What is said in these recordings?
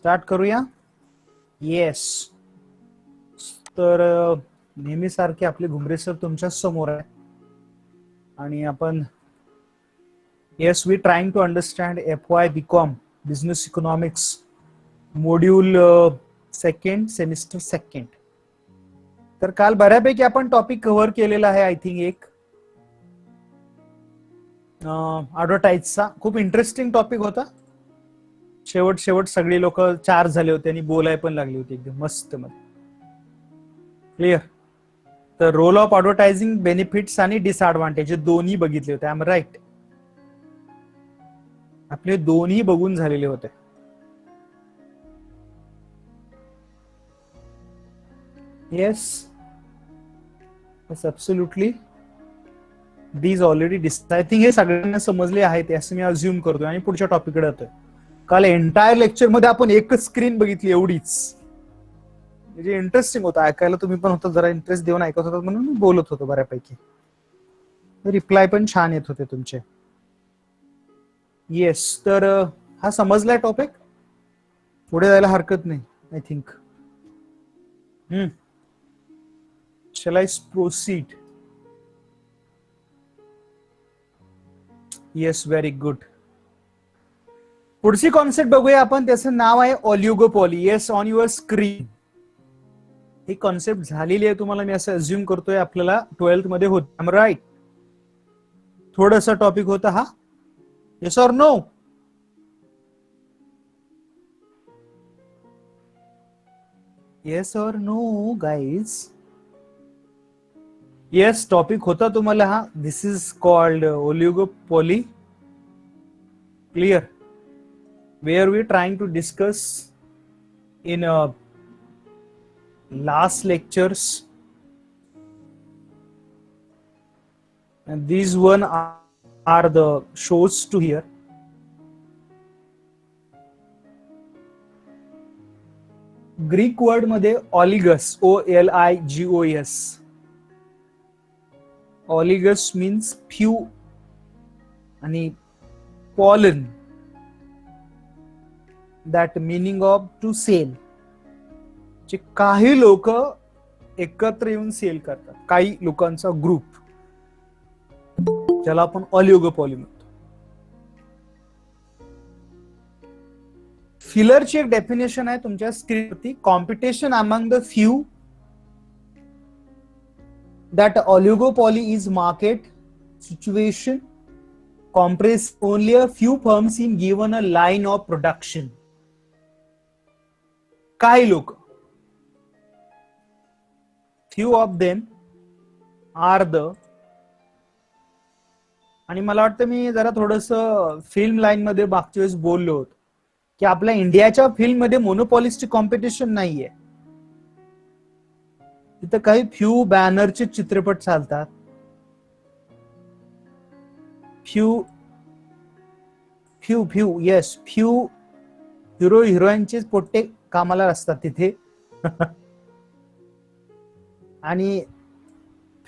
Start करूया. Yes. तर नेहमीसारखे आपले घुमरे सर तुमच्या समोर आहे आणि आपण yes we trying to understand FY BCom business economics module second semester second. तर काल बऱ्यापैकी आपण टॉपिक कव्हर केलेला आहे. आय थिंक एक ॲडव्हर्टाईजचा खूप इंटरेस्टिंग टॉपिक होता. शेवट सगळी लोक चार झाले होते आणि बोलाय पण लागली होती एकदम मस्त मध्ये. क्लिअर. तर रोल ऑफ ॲडव्हर्टायझिंग बेनिफिट्स आणि डिसएडव्हान्टेज दोन्ही बघितले होते. I am right. आपले दोन्ही बघून झालेले होते. Yes absolutely. These already I think हे सगळ्यांना समजले आहेत असं मी अज्युम करतोय आणि पुढच्या टॉपिककडे येतोय. काल एंटायर लेक्चर मध्ये आपण एकच स्क्रीन बघितली एवढीच. म्हणजे इंटरेस्टिंग होतं ऐकायला. तुम्ही पण होता जरा इंटरेस्ट देऊन ऐकत होता म्हणून मी बोलत होतो बऱ्यापैकी. रिप्लाय पण छान येत होते तुमचे. येस. तर हा समजलाय टॉपिक. पुढे जायला हरकत नाही I think. Shall I proceed? Yes very good. पुढची कॉन्सेप्ट बघूया आपण. त्याचं नाव आहे oligopoly. Yes on your screen. ही कॉन्सेप्ट झालेली आहे तुम्हाला मी असं अज्युम करतोय. आपल्याला 12th मध्ये होत. I am right. थोडासा टॉपिक होता हा. Yes or no? Yes or no guys? Yes topic होता तुम्हाला हा. This is called oligopoly. Clear. Where we trying to discuss in last lectures, and these one are the shows to hear. Greek word मध्ये oligos, OLIGOS. Oligos means few आणि pollen, that meaning of to sell. जे काही लोक एकत्र येऊन sale करतात. काही लोकांचा ग्रुप ज्याला आपण ऑलिगोपॉली म्हणतो. फिलरची एक डेफिनेशन आहे तुमच्या स्क्रीनवरती. Competition among the few that oligopoly is market situation compress only a few firms in given a line of production. काही लोक, few of them are the, आणि मला वाटतं मी जरा थोडस फिल्म लाईन मध्ये मागच्या वेळेस बोललो होतो की आपल्या इंडियाच्या फिल्म मध्ये मोनोपॉलिस्टिक कॉम्पिटिशन नाहीये. तिथं काही फ्यू बॅनरचे चित्रपट चालतात. Few few few yes few hero हिरोईनचे पोट्टे कामाला असतात तिथे. आणि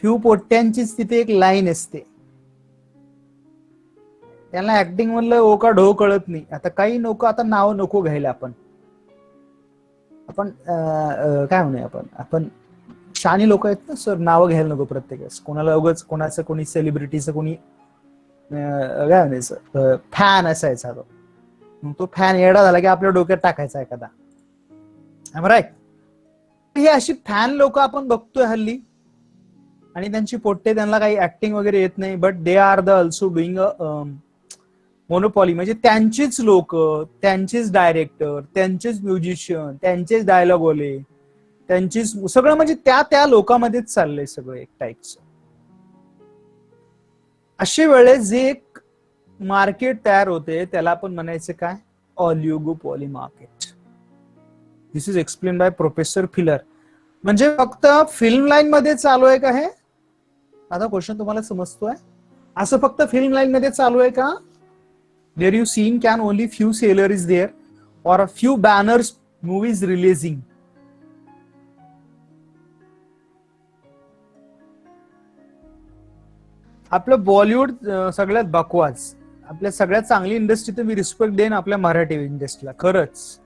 फ्यू पोट्ट्यांचीच तिथे एक लाईन असते. त्यांना ऍक्टिंग मधलं ओ का ढो कळत नाही. आता काही लोक, आता नाव नको घ्यायला आपण काय म्हणूया आपण शानी लोक आहेत ना सर. नावं घ्यायला नको प्रत्येक कोणाला उगाच. कोणाचं कोणी सेलिब्रिटीचं कोणी काय म्हणायचं फॅन असायचा तो फॅन येडा झाला की आपल्या डोक्यात टाकायचा एखादा. राईट. ही अशी फॅन लोक आपण बघतोय हल्ली आणि त्यांची पोट्टे, त्यांना काही ऍक्टिंग वगैरे येत नाही. But they are the also doing a monopoly. म्हणजे त्यांचीच लोक, त्यांचेच डायरेक्टर, त्यांचेच म्युझिशियन, त्यांचेच डायलॉगवाले, त्यांचीच सगळं. म्हणजे त्या लोकांमध्येच चाललंय सगळं एक टाईपचं. अशा वेळेस जे एक मार्केट तयार होते त्याला आपण म्हणायचं काय? Oligopoly market. This is explain by professor Fellner. म्हणजे फक्त फिल्म लाईन मध्ये चालू आहे का हे? आता क्वेश्चन तुम्हाला समजतोय? असं फक्त फिल्म लाईन मध्ये चालू आहे का? There you seen can only few seller is there और a few banners movies releasing. आपलं बॉलिवूड सगळ्यात बकवास. आपल्या सगळ्यात चांगली इंडस्ट्री तर मी रिस्पेक्ट देईन आपल्या मराठी इंडस्ट्रीला खरंच.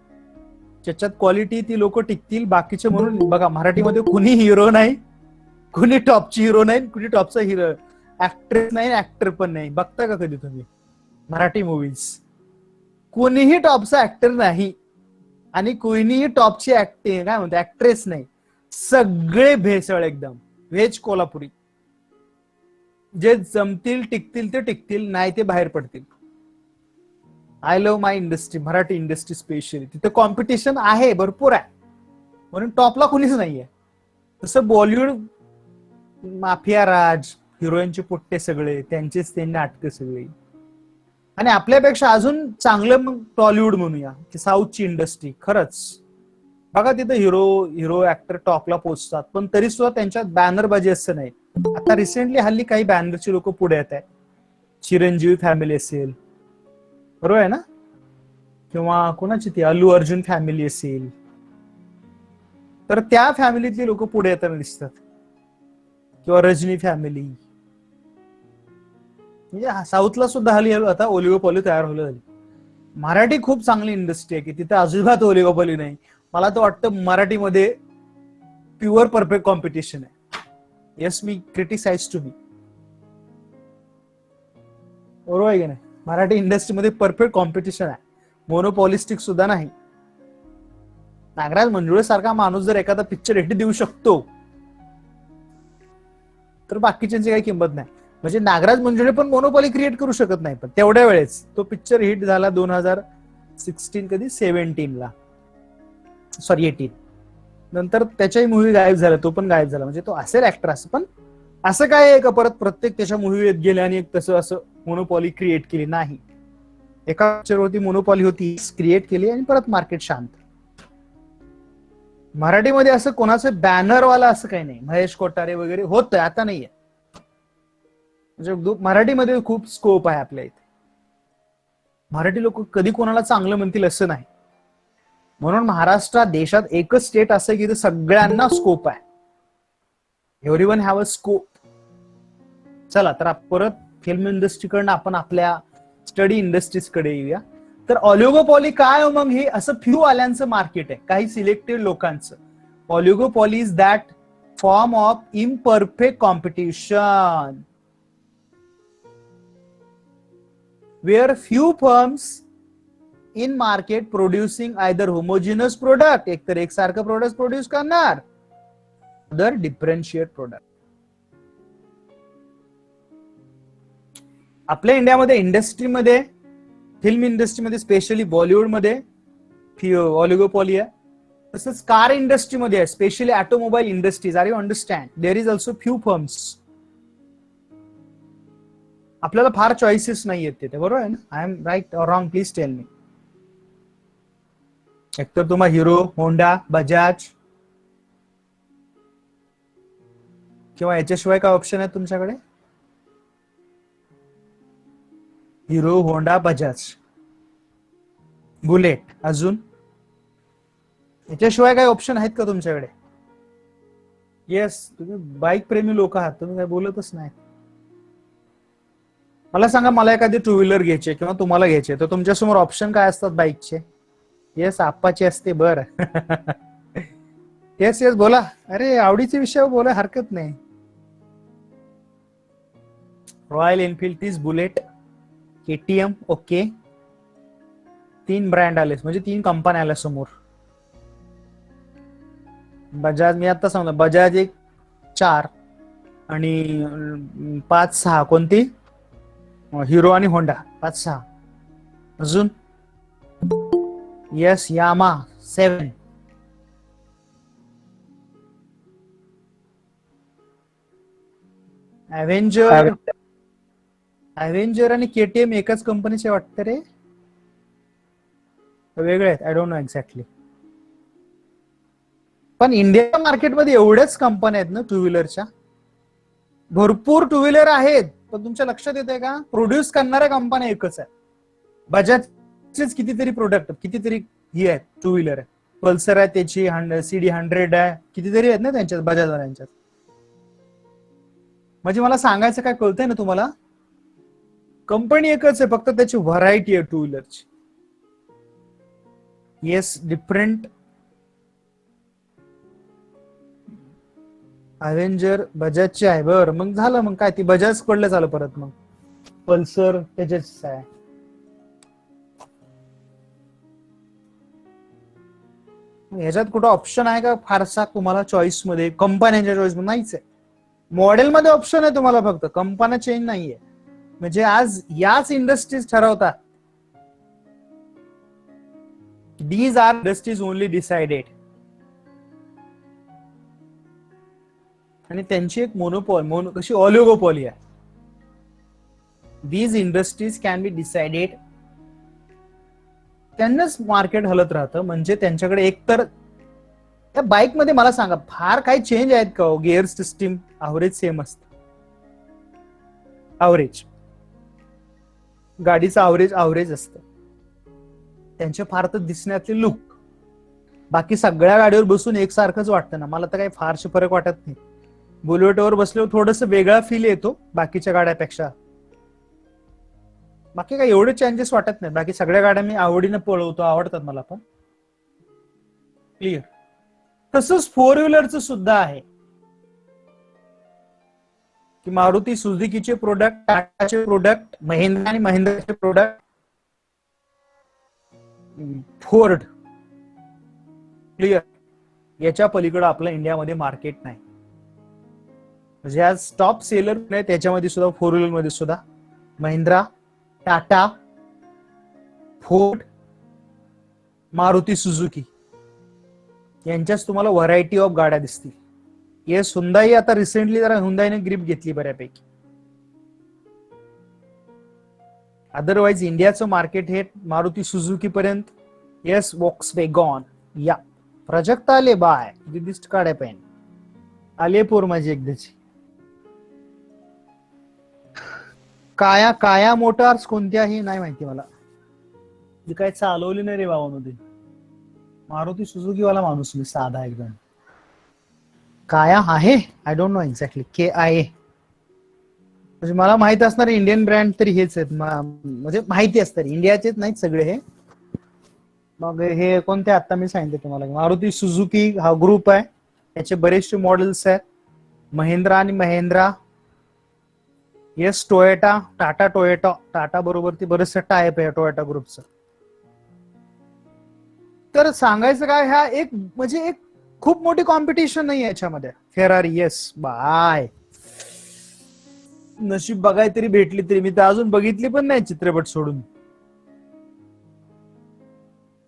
ज्याच्यात क्वालिटी ती लोक टिकतील, बाकीचे म्हणून बघा मराठीमध्ये कुणी हिरो नाही, कुणी टॉपची हिरो नाही, कुणी टॉपचा हिरो ऍक्ट्रेस नाही, ऍक्टर पण नाही. बघता का कधी तुम्ही मराठी मूवीज? कोणीही टॉपचा ऍक्टर नाही आणि कोणीही टॉपची ऍक्टिंग काय म्हणतो ऍक्ट्रेस नाही. सगळे भेसळ एकदम व्हेज कोल्हापुरी. जे जमतील टिकतील ते टिकतील, नाही ते बाहेर पडतील. I love my industry, Marathi industry specially. तिथे कॉम्पिटिशन आहे, भरपूर आहे, म्हणून टॉपला कुणीच नाहीये. तसं बॉलिवूड माफिया राज, हिरोईनचे पोट्टे सगळे त्यांचेच ते नाटकं सगळी. आणि आपल्यापेक्षा अजून चांगलं मग टॉलिवूड म्हणूया की साऊथची इंडस्ट्री. खरंच बघा तिथं हिरो ऍक्टर टॉपला पोहोचतात, पण तरी सुद्धा त्यांच्यात बॅनरबाजी असं नाही. आता रिसेंटली हल्ली काही बॅनरची लोक पुढे येत आहेत. चिरंजीवी फॅमिली असेल, बरोबर आहे ना, किंवा कोणाची ती अल्लू अर्जुन फॅमिली असेल, तर त्या फॅमिलीतली लोक पुढे येताना दिसतात, किंवा रजनी फॅमिली. म्हणजे साऊथला सुद्धा हल्ली आता ओलिगोपॉली तयार होलं झाली. मराठी खूप चांगली इंडस्ट्री आहे की तिथे अजिबात ओलिगोपॉली नाही. मला तर वाटतं मराठीमध्ये प्युअर परफेक्ट कॉम्पिटिशन आहे. येस, मी क्रिटिसाइज टू मी, बरोबर आहे की नाही? मराठी इंडस्ट्रीमध्ये परफेक्ट कॉम्पिटिशन आहे, मोनोपॉलिस्टिक सुद्धा नाही. नागराज मंजुळे सारखा माणूस जर एखादा पिक्चर हिट देऊ शकतो तर बाकीच्यांची काही किंमत नाही. म्हणजे नागराज मंजुळे पण मोनोपॉली क्रिएट करू शकत नाही, पण तेवढ्या वेळेस तो पिक्चर हिट झाला 2016 कधी 17ला, सॉरी 18. नंतर त्याच्याही मूवी गायब झाला, तो पण गायब झाला. म्हणजे तो असेल ऍक्टर असं, पण असं काय आहे का परत प्रत्येक त्याच्या मूवी येत गेले आणि एक तसं असं मोनोपॉली क्रिएट केली नाही. एका पिक्चरवरती मोनोपॉली होती, क्रिएट केली आणि परत मार्केट शांत. मराठीमध्ये असं कोणाचं बॅनरवाला असं काही नाही. महेश कोठारे वगैरे होतं, आता नाहीये. म्हणजे मराठीमध्ये खूप स्कोप आहे आपल्या इथे. मराठी लोक कधी कोणाला चांगलं म्हणतील असं नाही. म्हणून महाराष्ट्रात देशात एकच स्टेट असं की सगळ्यांना स्कोप आहे. Everyone have a scope. चला तर परत फिल्म इंडस्ट्रीकडनं आपण आपल्या स्टडी इंडस्ट्रीजकडे येऊया. तर ऑलिगोपॉली काय मग? हे असं फ्यू आल्यांचं मार्केट आहे, काही सिलेक्टेड लोकांचं. Oligopoly is that form of imperfect competition where few firms in market producing either homogeneous product, एक तर एकसारखं प्रोडक्ट प्रोड्यूस करणार, अदर डिफरन्शिएट प्रोडक्ट. आपल्या इंडियामध्ये इंडस्ट्रीमध्ये, फिल्म इंडस्ट्रीमध्ये स्पेशली बॉलिवूडमध्ये ऑलिगोपॉली आहे. तसंच कार इंडस्ट्रीमध्ये आहे, specially automobile industries. Are you understand? There is also few firms. आपल्याला फार चॉईसेस नाही आहेत तिथे, बरोबर आहे ना? I am right or wrong? Please tell me. एकतर तुम्हाला हिरो, होंडा, बजाज, किंवा याच्याशिवाय काय ऑप्शन आहे तुमच्याकडे? हिरो, होंडा, बजाज, बुलेट, अजून याच्याशिवाय काय ऑप्शन आहेत का तुमच्याकडे? येस, तुम्ही बाईक प्रेमी लोक आहात, तुम्ही काय बोलतच नाही. मला सांगा, मला एखादी टू व्हीलर घ्यायची किंवा तुम्हाला घ्यायचे, तर तुमच्यासमोर ऑप्शन काय असतात बाईकचे? येस, आप्पाची असते. बर येस येस, बोला. अरे आवडीचे विषय बोला, हरकत नाही. रॉयल एनफिल्ड, तीच बुलेट, केटीएम. ओके, 3 ब्रँड आले, म्हणजे 3 कंपन्या आल्या समोर. बजाज, मी आता सांगतो, बजाज एक 4 आणि 5-6 कोणती? हिरो आणि होंडा 5-6. अजून येस, यामा 7. अव्हेंजर आणि केटीएम एकाच कंपनीचे वाटतं रे, वेगळे आहेत? I don't know exactly. पण इंडिया मार्केटमध्ये एवढ्याच कंपन्या आहेत ना टू व्हीलरच्या. भरपूर टू व्हीलर आहेत, पण तुमच्या लक्षात येते का? प्रोड्यूस करणाऱ्या कंपन्या एकच आहे. बजाजचेच कितीतरी प्रोडक्ट, कितीतरी ही आहेत टू व्हीलर आहे. पल्सर आहे, त्याची CD100 आहे, कितीतरी आहेत ना त्यांच्यात, बजाजवाल्यांच्यात. म्हणजे मला सांगायचं काय कळतंय ना तुम्हाला? कंपनी एकच आहे, फक्त त्याची व्हरायटी आहे टू व्हीलरची. येस, डिफरंट अव्हेंजर बजाजची आहे. बरं, मग झालं, मग काय ती बजाज कडलं झालं परत. मग पल्सर त्याच्याच आहे. ह्याच्यात कुठं ऑप्शन आहे का फारसा तुम्हाला चॉईस मध्ये, कंपन्यांच्या चॉईस मध्ये? नाहीच आहे. मॉडेलमध्ये ऑप्शन आहे तुम्हाला, फक्त कंपन्या चेंज नाहीये. म्हणजे आज याच इंडस्ट्रीज ठरवतात. These are industries only decided. आणि त्यांची एक कशी ऑलिगोपॉली आहे. These industries can be decided. त्यांनाच मार्केट हलत राहतं. म्हणजे त्यांच्याकडे एकतर त्या बाईक मध्ये मला सांगा फार काही चेंज आहेत का? गिअर सिस्टीम अवरेज सेम असतं. अवरेज गाडीचं अवरेज असतं. त्यांचे फार तर दिसण्यातले लुक, बाकी सगळ्या गाडीवर बसून एकसारखंच वाटतं ना. मला तर काही फारसे फरक वाटत नाही. बुलेटवर बसल्यावर थोडस वेगळा फील येतो बाकीच्या गाड्यापेक्षा. बाकी काही एवढे चेंजेस वाटत नाही. बाकी सगळ्या गाड्या मी आवडीने पळवतो, आवडतात मला पण. क्लिअर. तसंच फोर व्हीलरचं सुद्धा आहे की मारुती सुझुकीचे प्रोडक्ट, टाटाचे प्रोडक्ट, महिंद्रा आणि महिंद्राचे प्रोडक्ट, फोर्ड. क्लिअर. याच्या पलीकडे आपल्या इंडियामध्ये मार्केट नाही. म्हणजे आज टॉप सेलर नाही त्याच्यामध्ये सुद्धा, फोर व्हीलर मध्ये सुद्धा महिंद्रा, टाटा, फोर्ड, मारुती सुझुकी यांच्याच तुम्हाला व्हरायटी ऑफ गाड्या दिसतील. येस, हुंदाई आता रिसेंटली जरा हुंदाईने ग्रिप घेतली बऱ्यापैकी. अदरवाइज इंडियाचं मार्केट हे मारुती सुझुकी पर्यंत. येस, वॉक्सवॅगन या प्राजक्ता आले बाय दिदिस्ट काढाय पाहिजे. आले पोर माझी एकदाची. काया मोटार्स कोणत्याही नाही माहिती मला. ती काय चालवली नाही रे बाबामध्ये. मारुती सुझुकी वाला माणूस मी साधा एकदम. काया आहे, I don't know exactly. KIA म्हणजे मला माहित असणार इंडियन ब्रँड तरी हेच आहेत. म्हणजे माहिती असतात इंडियाचेच नाहीत सगळे हे. मग हे कोणते आता मी सांगितले तुम्हाला, मारुती सुझुकी हा ग्रुप आहे. याचे बरेचसे मॉडेल्स आहेत. महिंद्रा आणि महिंद्रा. येस, टोयोटा, टाटा बरोबर ती बरेचसे टायप आहे टोयोटा ग्रुपचं. तर सांगायचं काय, ह्या एक म्हणजे एक खूप मोठी कॉम्पिटिशन नाही याच्यामध्ये. Ferrari, yes bye. नशीब बघाय तरी भेटली तरी, मी तर अजून बघितली पण नाही चित्रपट सोडून.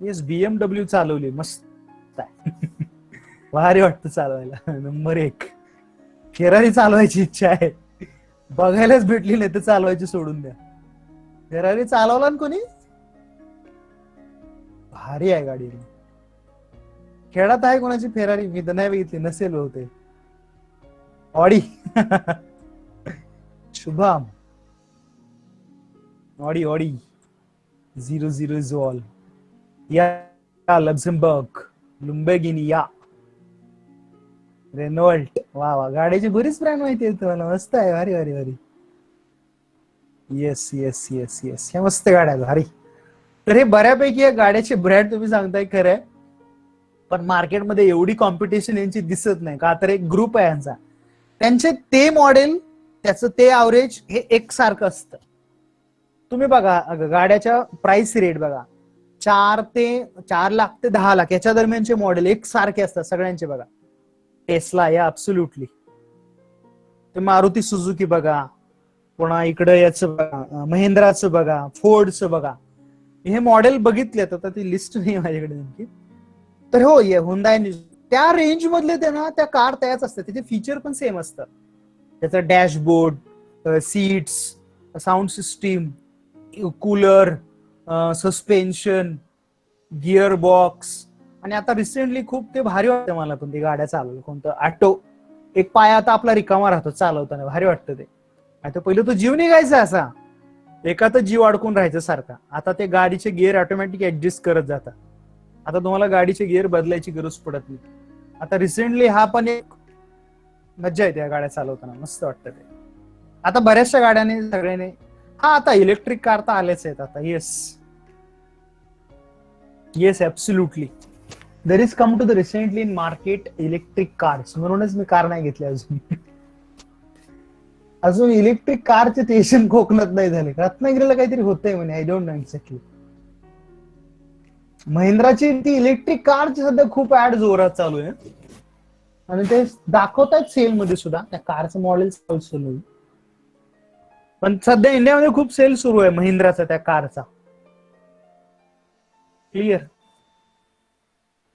येस, BMW चालवली, मस्त आहे. भारी वाटतं चालवायला. नंबर 1. फेरारी चालवायची इच्छा आहे, बघायलाच भेटली नाही तर चालवायची सोडून द्या. फेरारी चालवला ना कोणी, भारी आहे गाडी. खेळात आहे कोणाची फेरारी? मी तर नाही बघितली, नसेल होते. ऑडी. शुभम. ऑडी 00 झॉल या लक्झमबर्ग, लुम्बर्गिनी या रेनॉल्ट. वा गाडीची बरीच ब्रँड माहिती आहे तुम्हाला. मस्त आहे, भारी भारी भारी. येस ह्या मस्त गाड्या भारी. तर हे बऱ्यापैकी या गाड्याचे ब्रँड तुम्ही सांगताय खरं आहे, पण मार्केटमध्ये एवढी कॉम्पिटिशन यांची दिसत नाही. का तर एक ग्रुप आहे यांचा, त्यांचे ते मॉडेल, त्याचं ते ॲव्हरेज हे एकसारखं असतं. तुम्ही बघा गाड्याच्या प्राइस रेट बघा, 4 लाख ते 10 लाख याच्या दरम्यानचे मॉडेल एकसारखे असतात सगळ्यांचे. बघा टेस्ला या अब्सोल्युटली, ते मारुती सुझुकी बघा, पुन्हा इकडे याचं बघा, महिंद्राचं बघा, फोर्डचं बघा. हे मॉडेल बघितले तर ती लिस्ट नाही माझ्याकडे नेमकी. तर हो, हुंदाई त्या रेंज मधले ते ना, त्या कार त्याच असतात. त्याचे फीचर पण सेम असतात. त्याचा dashboard, seats, sound system, cooler, suspension, gear box. आणि आता रिसेंटली खूप ते भारी वाटतं मला पण, ते गाड्या चालवलं कोणतं ऑटो. एक पाय आता आपला रिकामा राहतो चालवताना, भारी वाटतं ते. आता पहिलं तो जीव निघायचा असा, एका जीव अडकून राहायचं सारखा. आता ते गाडीचे गिअर ऑटोमॅटिक ऍडजस्ट करत जातात. आता तुम्हाला गाडीचे गिअर बदलायची गरज पडत नाही. आता रिसेंटली हा पण एक मज्जा येते या गाड्या चालवताना, मस्त वाटतं ते. आता बऱ्याचशा गाड्याने सगळ्यांनी, हा आता इलेक्ट्रिक कार तर आलेच आहेत आता. Yes, yes absolutely. There is come to the recently in market electric cars, म्हणूनच मी कार नाही घेतली अजून. अजून इलेक्ट्रिक कारचे टेशन कोकणात नाही झाले. रत्नागिरीला काहीतरी होतंय म्हणे, आय डोंट नो एक्झॅक्टली. महिंद्राची ती इलेक्ट्रिक कारची सध्या खूप ऍड जोरात चालू आहे आणि ते दाखवतात सेल मध्ये सुद्धा त्या कारचं मॉडेल सुरू आहे. पण सध्या इंडियामध्ये खूप सेल सुरू आहे महिंद्राचा त्या कारचा. क्लिअर.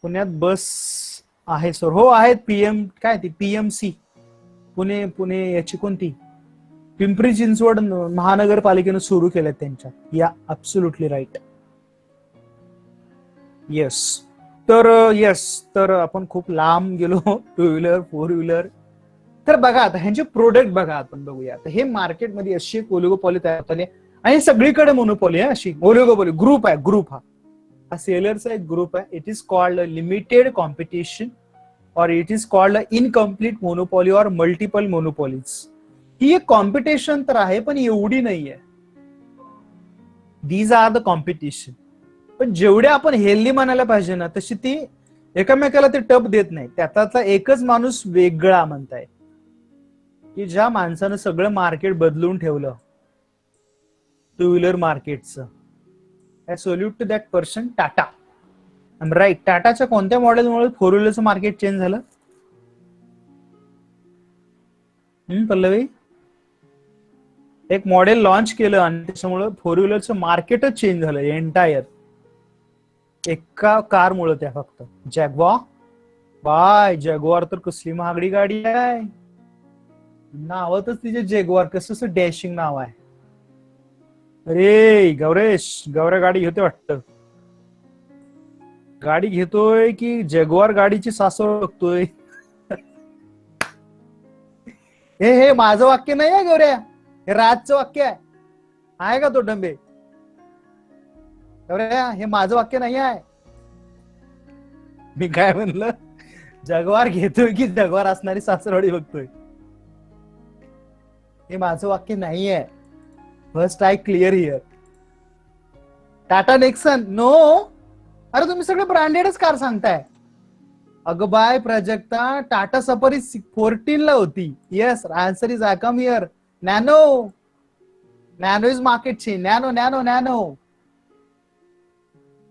पुण्यात बस आहे सर. हो आहेत. पीएम काय ती पीएमसी पुणे पुणे याची कोणती पिंपरी चिंचवड महानगरपालिकेनं सुरू केल्यात त्यांच्या. या ऍब्सोल्युटली राईट. येस. तर आपण खूप लांब गेलो. Two wheeler, four wheeler. तर बघा आता ह्यांचे प्रोडक्ट बघा, आपण बघूया. तर हे मार्केटमध्ये अशी एक ओलिगोपॉली तयार झाली आणि सगळीकडे मोनोपॉली आहे. अशी ओलिगोपॉली ग्रुप आहे. ग्रुप हा सेलरचा एक ग्रुप आहे. It is called limited competition और it is called incomplete monopoly और मल्टिपल मोनोपॉलीज. ही एक कॉम्पिटिशन तर आहे पण एवढी नाहीये. These are the competition. पण जेवढे आपण हेल्दी म्हणायला पाहिजे ना तशी ती एकमेकाला ते टप देत नाही. त्यातला एकच माणूस वेगळा म्हणताय की ज्या माणसानं सगळं मार्केट बदलून ठेवलं, टू व्हीलर मार्केटचं. I salute to that person, Tata. Right. टाटाच्या कोणत्या मॉडेलमुळे फोर व्हीलरचं मार्केट चेंज झालं पल्लवी? एक मॉडेल लॉन्च केलं आणि त्याच्यामुळे फोर व्हीलरचं मार्केटच चेंज झालं एंटायर. एका कारमुळे त्या फक्त. जॅग्वार. बाय जॅग्वार तर कसली महागडी गाडी आहे. नावातच तिचे जॅग्वार. कसं डॅशिंग नाव आहे. अरे गौरेश, गौऱ्या गाडी घेतोय वाटतं. गाडी घेतोय की जॅग्वार गाडीची सासर बघतोय. हे माझं वाक्य नाही आहे गौऱ्या, हे राजचं वाक्य आहे का तो डंबे? गौऱ्या हे माझं वाक्य नाही आहे. मी काय म्हणलं, जगवार घेतोय की जगवार असणारी सासरवाडी बघतोय. हे माझं वाक्य नाही आहे. First I clear here. Tata Nexon no. अरे तुम्ही सगळे ब्रँडेडच कार सांगताय. अगं बाय प्राजक्ता, टाटा सफारी 14 ला होती. Yes, answer is I come here. Nano. Nano is मार्केटची. Nano Nano Nano.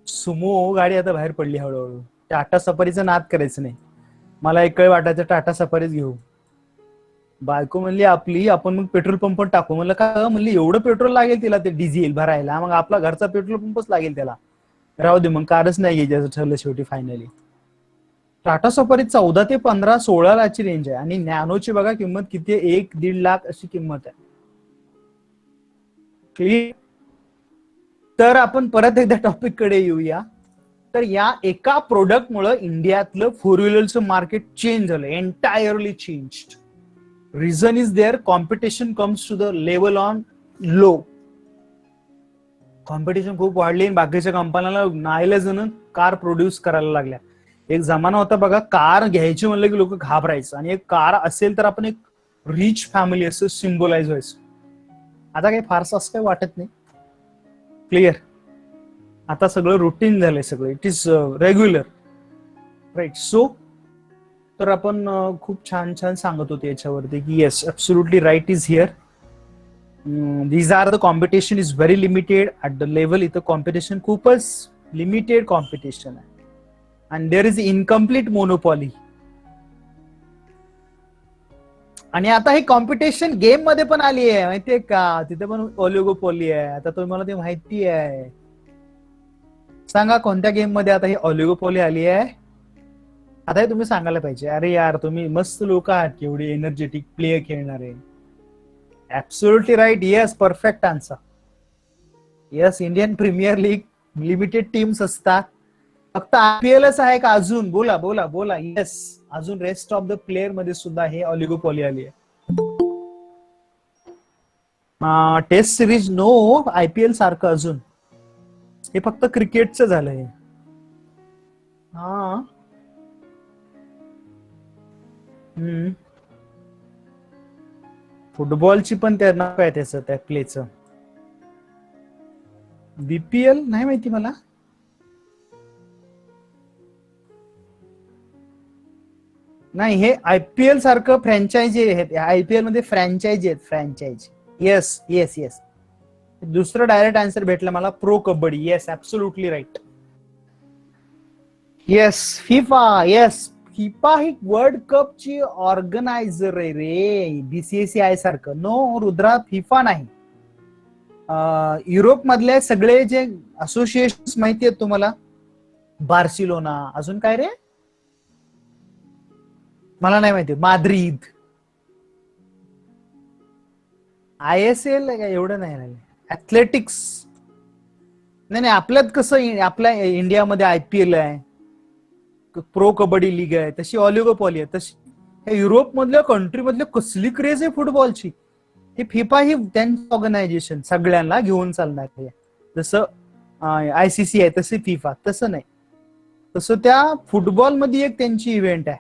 सुमो गाडी आता बाहेर पडली हळूहळू. टाटा सफारीचा नाद करायचं नाही. मला एक वेळ वाटायचं टाटा सफारीच घेऊ. बायको म्हणली आपली, आपण मग पेट्रोल पंप टाकू. म्हणलं का? म्हणली एवढं पेट्रोल लागेल तिला ते डिझेल भरायला, मग आपला घरचा पेट्रोल पंपच लागेल त्याला. राहू दे मग, कारच नाही घ्यायची असं ठरलं शेवटी फायनली. टाटा सफारी 14 ते 15, 16 लाखची रेंज आहे आणि नॅनोची बघा किंमत किती आहे, 1-1.5 लाख अशी किंमत आहे. तर आपण परत एकदा टॉपिक कडे येऊया. तर या एका प्रोडक्ट मुळे इंडियातलं फोर व्हीलरचं मार्केट चेंज झालं, entirely changed. Reason is there, competition comes to the level on low. Competition खूप वाढली आणि बाकीच्या कंपन्यांना नाईलाजानं कार प्रोड्यूस करायला लागल्या. एक जमाना होता बघा, कार घ्यायची म्हणलं की लोक घाबरायचं आणि एक कार असेल तर आपण एक रिच फॅमिली असं सिम्बोलाइज व्हायचं. आता काही फारसं असं काही वाटत नाही. क्लिअर. आता सगळं रुटीन झालंय, सगळं it is regular. Right. So तर आपण खूप छान छान सांगत होते याच्यावरती की yes, absolutely right is here. these are the competition is very limited at the level. इथं कॉम्पिटिशन खूपच लिमिटेड कॉम्पिटिशन आहे and there is incomplete monopoly. आणि आता ही कॉम्पिटिशन गेम मध्ये पण आली आहे माहितीये का? तिथे पण ऑलिगोपॉली आहे. आता तुम्हाला ते माहिती आहे. सांगा कोणत्या गेम मध्ये आता ही ऑलिगोपॉली आली आहे? आता हे तुम्ही सांगायला पाहिजे. अरे यार तुम्ही मस्त लोक आहात, केवढी एनर्जेटिक प्लेयर खेळणारे. Absolutely right. Yes, perfect answer. Yes, Indian Premier League limited teams असतात. फक्त आयपीएलच आहे का अजून? बोला बोला बोला. येस, अजून रेस्ट ऑफ द प्लेयर मध्ये सुद्धा हे ऑलिगोपॉली आली आहे. टेस्ट सिरीज नो, आयपीएल सारखं अजून. हे फक्त क्रिकेटचं झालंय. हा. फुटबॉलची पण त्या नाव आहे त्याचं, त्या प्लेचं. बीपीएल नाही माहिती मला. नाही, हे IPL सारखं फ्रँचायझी आहेत. IPL मध्ये फ्रँचायझी आहेत, फ्रँचायझी. Yes yes yes. दुसरं डायरेक्ट आन्सर भेटलं मला, pro Kabaddi. Yes, absolutely right. Yes, FIFA. Yes, FIFA ही वर्ल्ड कपची ऑर्गनायझर आहे रे, BCCI सारखं. नो रुद्रा, फिफा नाही. युरोप मधले सगळे जे असोसिएशन माहिती आहेत तुम्हाला, बार्सिलोना, अजून काय रे, मला नाही माहिती, माद्रिद, ISL एवढं नाही राहिले. ऍथलेटिक्स. नाही नाही, आपल्यात कसं, आपल्या इंडियामध्ये IPL आहे, प्रो कबड्डी लीग आहे, तशी ऑलिगोपॉली आहे, तशी युरोप मधल्या कंट्री मधल्या कसली क्रेज आहे फुटबॉलची. ही फिफा ही त्यांचं ऑर्गनायझेशन, सगळ्यांना घेऊन चालणार आहे. जसं ICC आहे तसे फिफा, तसं नाही. तसं त्या फुटबॉल मध्ये एक त्यांची इव्हेंट आहे.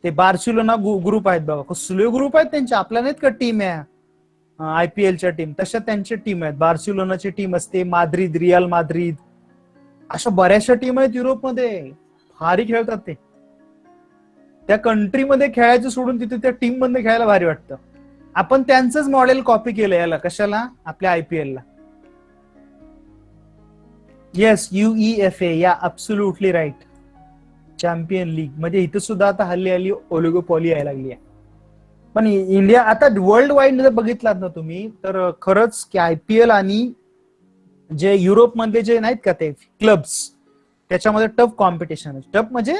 ते बार्सिलोना ग्रुप आहेत बघा, कसले ग्रुप आहेत त्यांचे, आपल्या नाहीत का टीम आहे IPLच्या टीम, तशा त्यांच्या टीम आहेत. बार्सिलोनाची टीम असते, माद्रिद, रिअल माद्रिद, अशा बऱ्याचशा टीम आहेत युरोपमध्ये. भारी खेळतात ते. त्या कंट्रीमध्ये खेळायचं सोडून तिथे त्या टीम मध्ये खेळायला भारी वाटतं. आपण त्यांचंच मॉडेल कॉपी केलं याला, कशाला, आपल्या IPL ला. येस, UEFA, या ऍब्सोल्युटली राईट. चॅम्पियन लीग म्हणजे इथं सुद्धा आता हल्ली हल्ली ओलिगोपॉली यायला लागली आहे. पण इंडिया आता वर्ल्ड वाईड जर बघितलात ना तुम्ही, तर खरंच की IPL आणि जे युरोप मधले जे नाहीत का ते क्लब्स, त्याच्यामध्ये टफ कॉम्पिटिशन आहे. टफ म्हणजे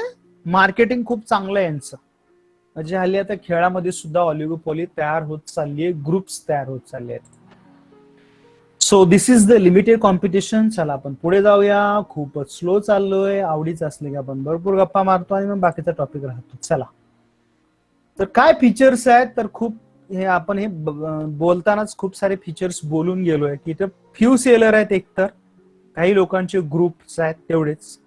मार्केटिंग खूप चांगलं आहे यांचं. म्हणजे हल्ली आता खेळामध्ये सुद्धा ऑलिगोपॉली तयार होत चालली आहे, ग्रुप्स तयार होत चालले आहेत. So this is the limited competition. चला आपण पुढे जाऊया. खूपच स्लो चाललोय, आवडीच असले की आपण भरपूर गप्पा मारतो आणि मग बाकीचा टॉपिक राहतो. चला, तर काय फीचर्स आहेत, तर खूप हे आपण हे बोलतानाच खूप सारे फीचर्स बोलून गेलोय की इथं फ्यू सेलर आहेत, एकतर काही लोकांचे ग्रुप्स आहेत तेवढेच,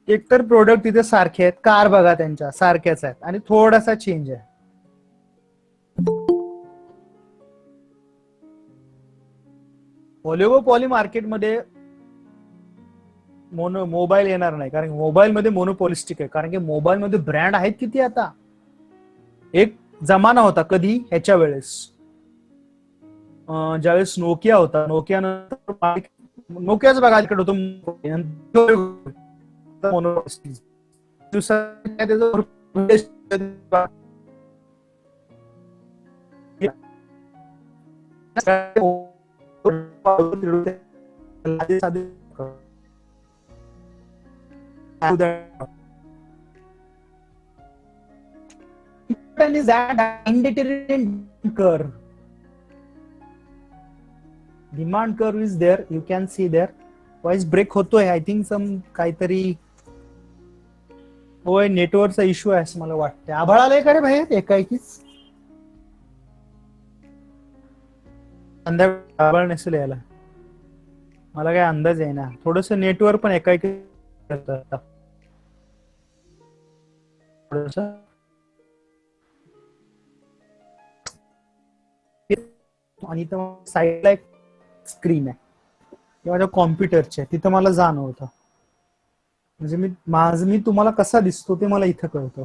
एकतर प्रोडक्ट तिथे सारखे आहेत. कार बघा त्यांच्या सारख्याच आहेत आणि थोडासा चेंज आहे. ओलिगोपॉली मार्केटमध्ये मोबाईल येणार नाही, कारण मोबाईल मध्ये मोनोपॉलिस्टिक आहे. कारण की मोबाईल मध्ये ब्रँड आहेत किती आता. एक जमाना होता, कधी, ह्याच्या वेळेस ज्यावेळेस नोकिया होता, नोकिया नंतर नोकियाच बघा इकडे होतं, monopolistic. is that indeterminate curve. Demand curve is there. You can see there. Voice break होतोय. I think some काहीतरी होय, नेटवर्कचा इश्यू आहे असं मला वाटतं. आभाळ आलंय का रे भाई एकाएकीच? संध्याकाळी आभाळ नसेल यायला, मला काय अंदाज आहे ना. थोडस नेटवर्क पण एकाएकी थोडस. आणि इथं साईडला एक स्क्रीन आहे, ते माझ्या कॉम्प्युटरची आहे, तिथं मला जाणवतं. म्हणजे मी तुम्हाला कसा दिसतो ते मला इथं कळतं.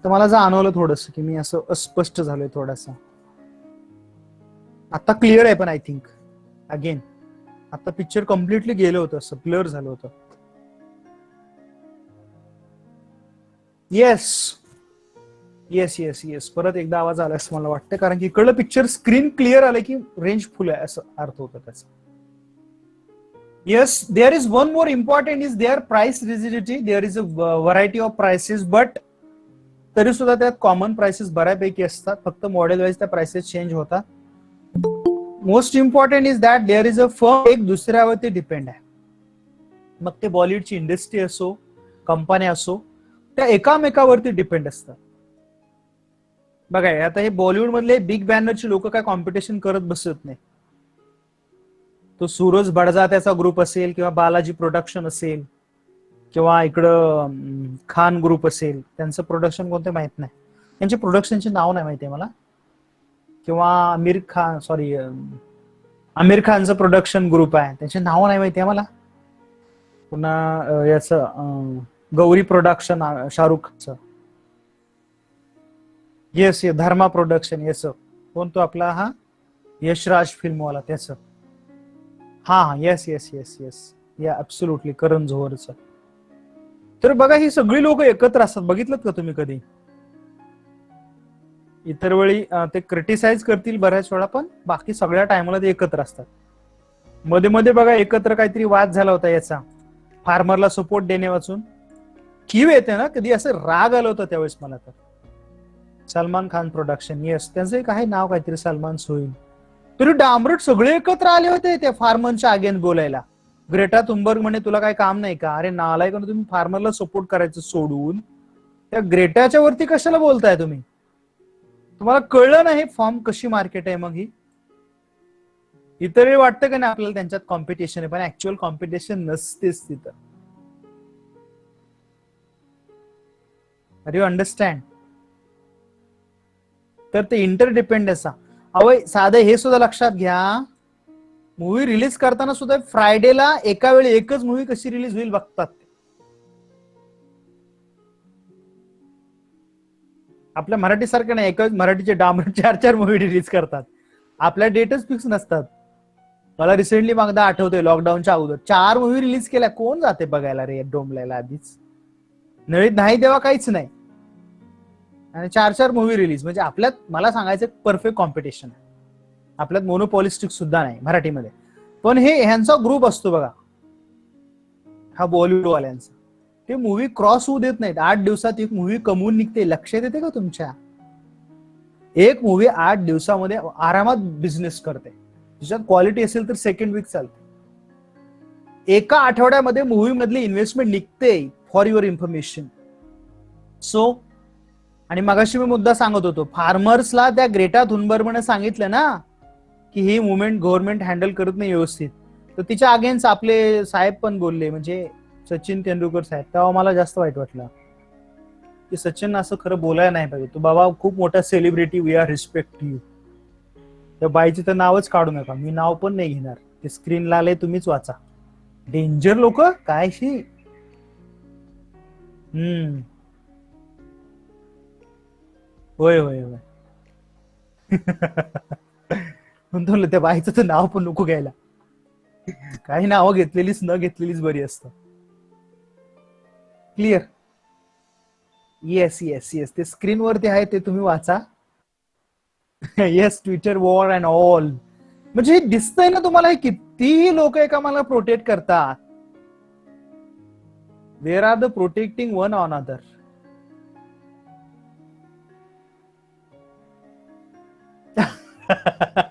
तर मला जाणवलं थोडस की मी असं अस्पष्ट झालोय थोडासा. आता क्लिअर आहे, पण आय थिंक अगेन आता पिक्चर कम्प्लिटली गेलं होतं, असं ब्लर झालं होतं. येस येस येस येस, परत एकदा आवाज आला असं मला वाटतं, कारण की इकडलं पिक्चर स्क्रीन क्लिअर आलं की रेंज फुल आहे असं अर्थ होतं त्याचा. Yes, there is one more important is there price rigidity. There is a variety of prices, but तरी सुद्धा त्यात कॉमन प्राइसेस बऱ्यापैकी असतात, फक्त मॉडेल वाईज त्या प्राइसेस चेंज होतात. Most important is that there is a firm, एक दुसऱ्यावरती डिपेंड आहे. मग ते बॉलिवूडची इंडस्ट्री असो, कंपन्या असो, त्या एकामेकावरती डिपेंड असतात. बघा आता हे बॉलिवूड मधले बिग बॅनरची लोक काय कॉम्पिटिशन करत बसत नाही. तो सूरज बडजात्याचा ग्रुप असेल, किंवा बालाजी प्रोडक्शन असेल, किंवा इकडं खान ग्रुप असेल, त्यांचं प्रोडक्शन कोणते माहित नाही, त्यांचे प्रोडक्शनचे नाव नाही माहिती मला. किंवा आमिर खानचं प्रोडक्शन ग्रुप आहे, त्याचे नाव नाही माहिती आहे मला. पुन्हा याचं गौरी प्रोडक्शन शाहरुखचं. येस धर्मा प्रोडक्शन. येस कोण तो आपला हा यशराज फिल्मवाला त्याच. हा येस येस येस येस या ऍब्सोल्युटली करण जोहरचं. तर बघा ही सगळी लोक एकत्र असतात, बघितलं का तुम्ही कधी? इतर वेळी ते क्रिटिसाइज करतील बऱ्याच वेळा, पण बाकी सगळ्या टायमाला ते एकत्र असतात. मध्ये मध्ये बघा एकत्र काहीतरी वाद झाला होता याचा, फार्मरला सपोर्ट देणे वाचून. कीव येते ना कधी, असं राग आलं होतं त्यावेळेस मला. तर सलमान खान प्रोडक्शन. येस त्यांचं एक आहे नाव काहीतरी सलमान सोईन. तरी डांबरट सगळे एकत्र आले होते त्या फार्मरच्या अगेन बोलायला. ग्रेटा थुनबर्ग म्हणे तुला काय काम नाही का? अरे नालायक, तुम्ही फार्मरला सपोर्ट करायचं सोडून त्या ग्रेटाच्या वरती कशाला बोलताय तुम्ही? तुम्हाला कळलं नाही फॉर्म कशी मार्केट आहे? मग ही इतरही वाटतं का नाही आपल्याला त्यांच्यात कॉम्पिटिशन आहे, पण ऍक्च्युअल कॉम्पिटिशन नसतेच तिथं. Are you understand? तर ते इंटरडिपेंडन्स. अहो साधं हे सुद्धा लक्षात घ्या, मूवी रिलीज करताना सुद्धा फ्रायडेला एका वेळी एकच मूवी कशी रिलीज होईल बघतात. आपल्या मराठी सारखं नाही, एकच मराठीचे डांबर 4-4 मूवी रिलीज करतात. आपल्या डेटच फिक्स नसतात. मला रिसेंटली मागदा आठवतोय लॉकडाऊनच्या अगोदर 4 मूवी रिलीज केल्या. कोण जाते बघायला रे डोंबल्याला? आधीच नळीत नाही तेव्हा काहीच नाही, आणि 4-4 मूवी रिलीज. म्हणजे आपल्यात मला सांगायचं परफेक्ट कॉम्पिटिशन आहे. आपल्यात मोनोपॉलिस्टिक सुद्धा नाही मराठीमध्ये. पण हे ह्यांचा ग्रुप असतो बघा, हा बॉलिवूड वाल्यांचा, ते मूवी क्रॉस होऊ देत नाहीत. 8 दिवसात एक मूवी कमवून निघते. लक्षात येते का तुमच्या? एक मूवी 8 दिवसामध्ये आरामात बिझनेस करते. त्याच्यात क्वालिटी असेल तर सेकंड वीक चालते. एका आठवड्यामध्ये मूवी मधली इन्व्हेस्टमेंट निघते, फॉर युअर इन्फॉर्मेशन. सो आणि मगाशी मी मुद्दा सांगत होतो, फार्मर्सला त्या ग्रेटा थुनबर्गने सांगितलं ना की ही मुवमेंट गव्हर्नमेंट हँडल करत नाही व्यवस्थित, तर तिच्या अगेन्स्ट आपले साहेब पण बोलले, म्हणजे सचिन तेंडुलकर साहेब. तेव्हा मला जास्त वाईट वाटलं की सचिन असं खरं बोलायला नाही पाहिजे. तू बाबा खूप मोठा celebrity, we are respect you. त्या बाईचे तर नावच काढू नका, मी नाव पण नाही घेणार. ते स्क्रीनला आले, तुम्हीच वाचा. डेंजर लोक कायशी. होय होय होय. म्हणतो त्या बाईचं तर नाव पण नको घ्यायला. काही नावं घेतलेलीच न घेतलेलीच बरी असतं. क्लिअर? येस येस येस ते स्क्रीनवरती आहे, ते तुम्ही वाचा. Yes Twitter war and all. म्हणजे हे दिसतंय ना तुम्हाला, हे किती लोक एका मला प्रोटेक्ट करतात. Where are the protecting one on other.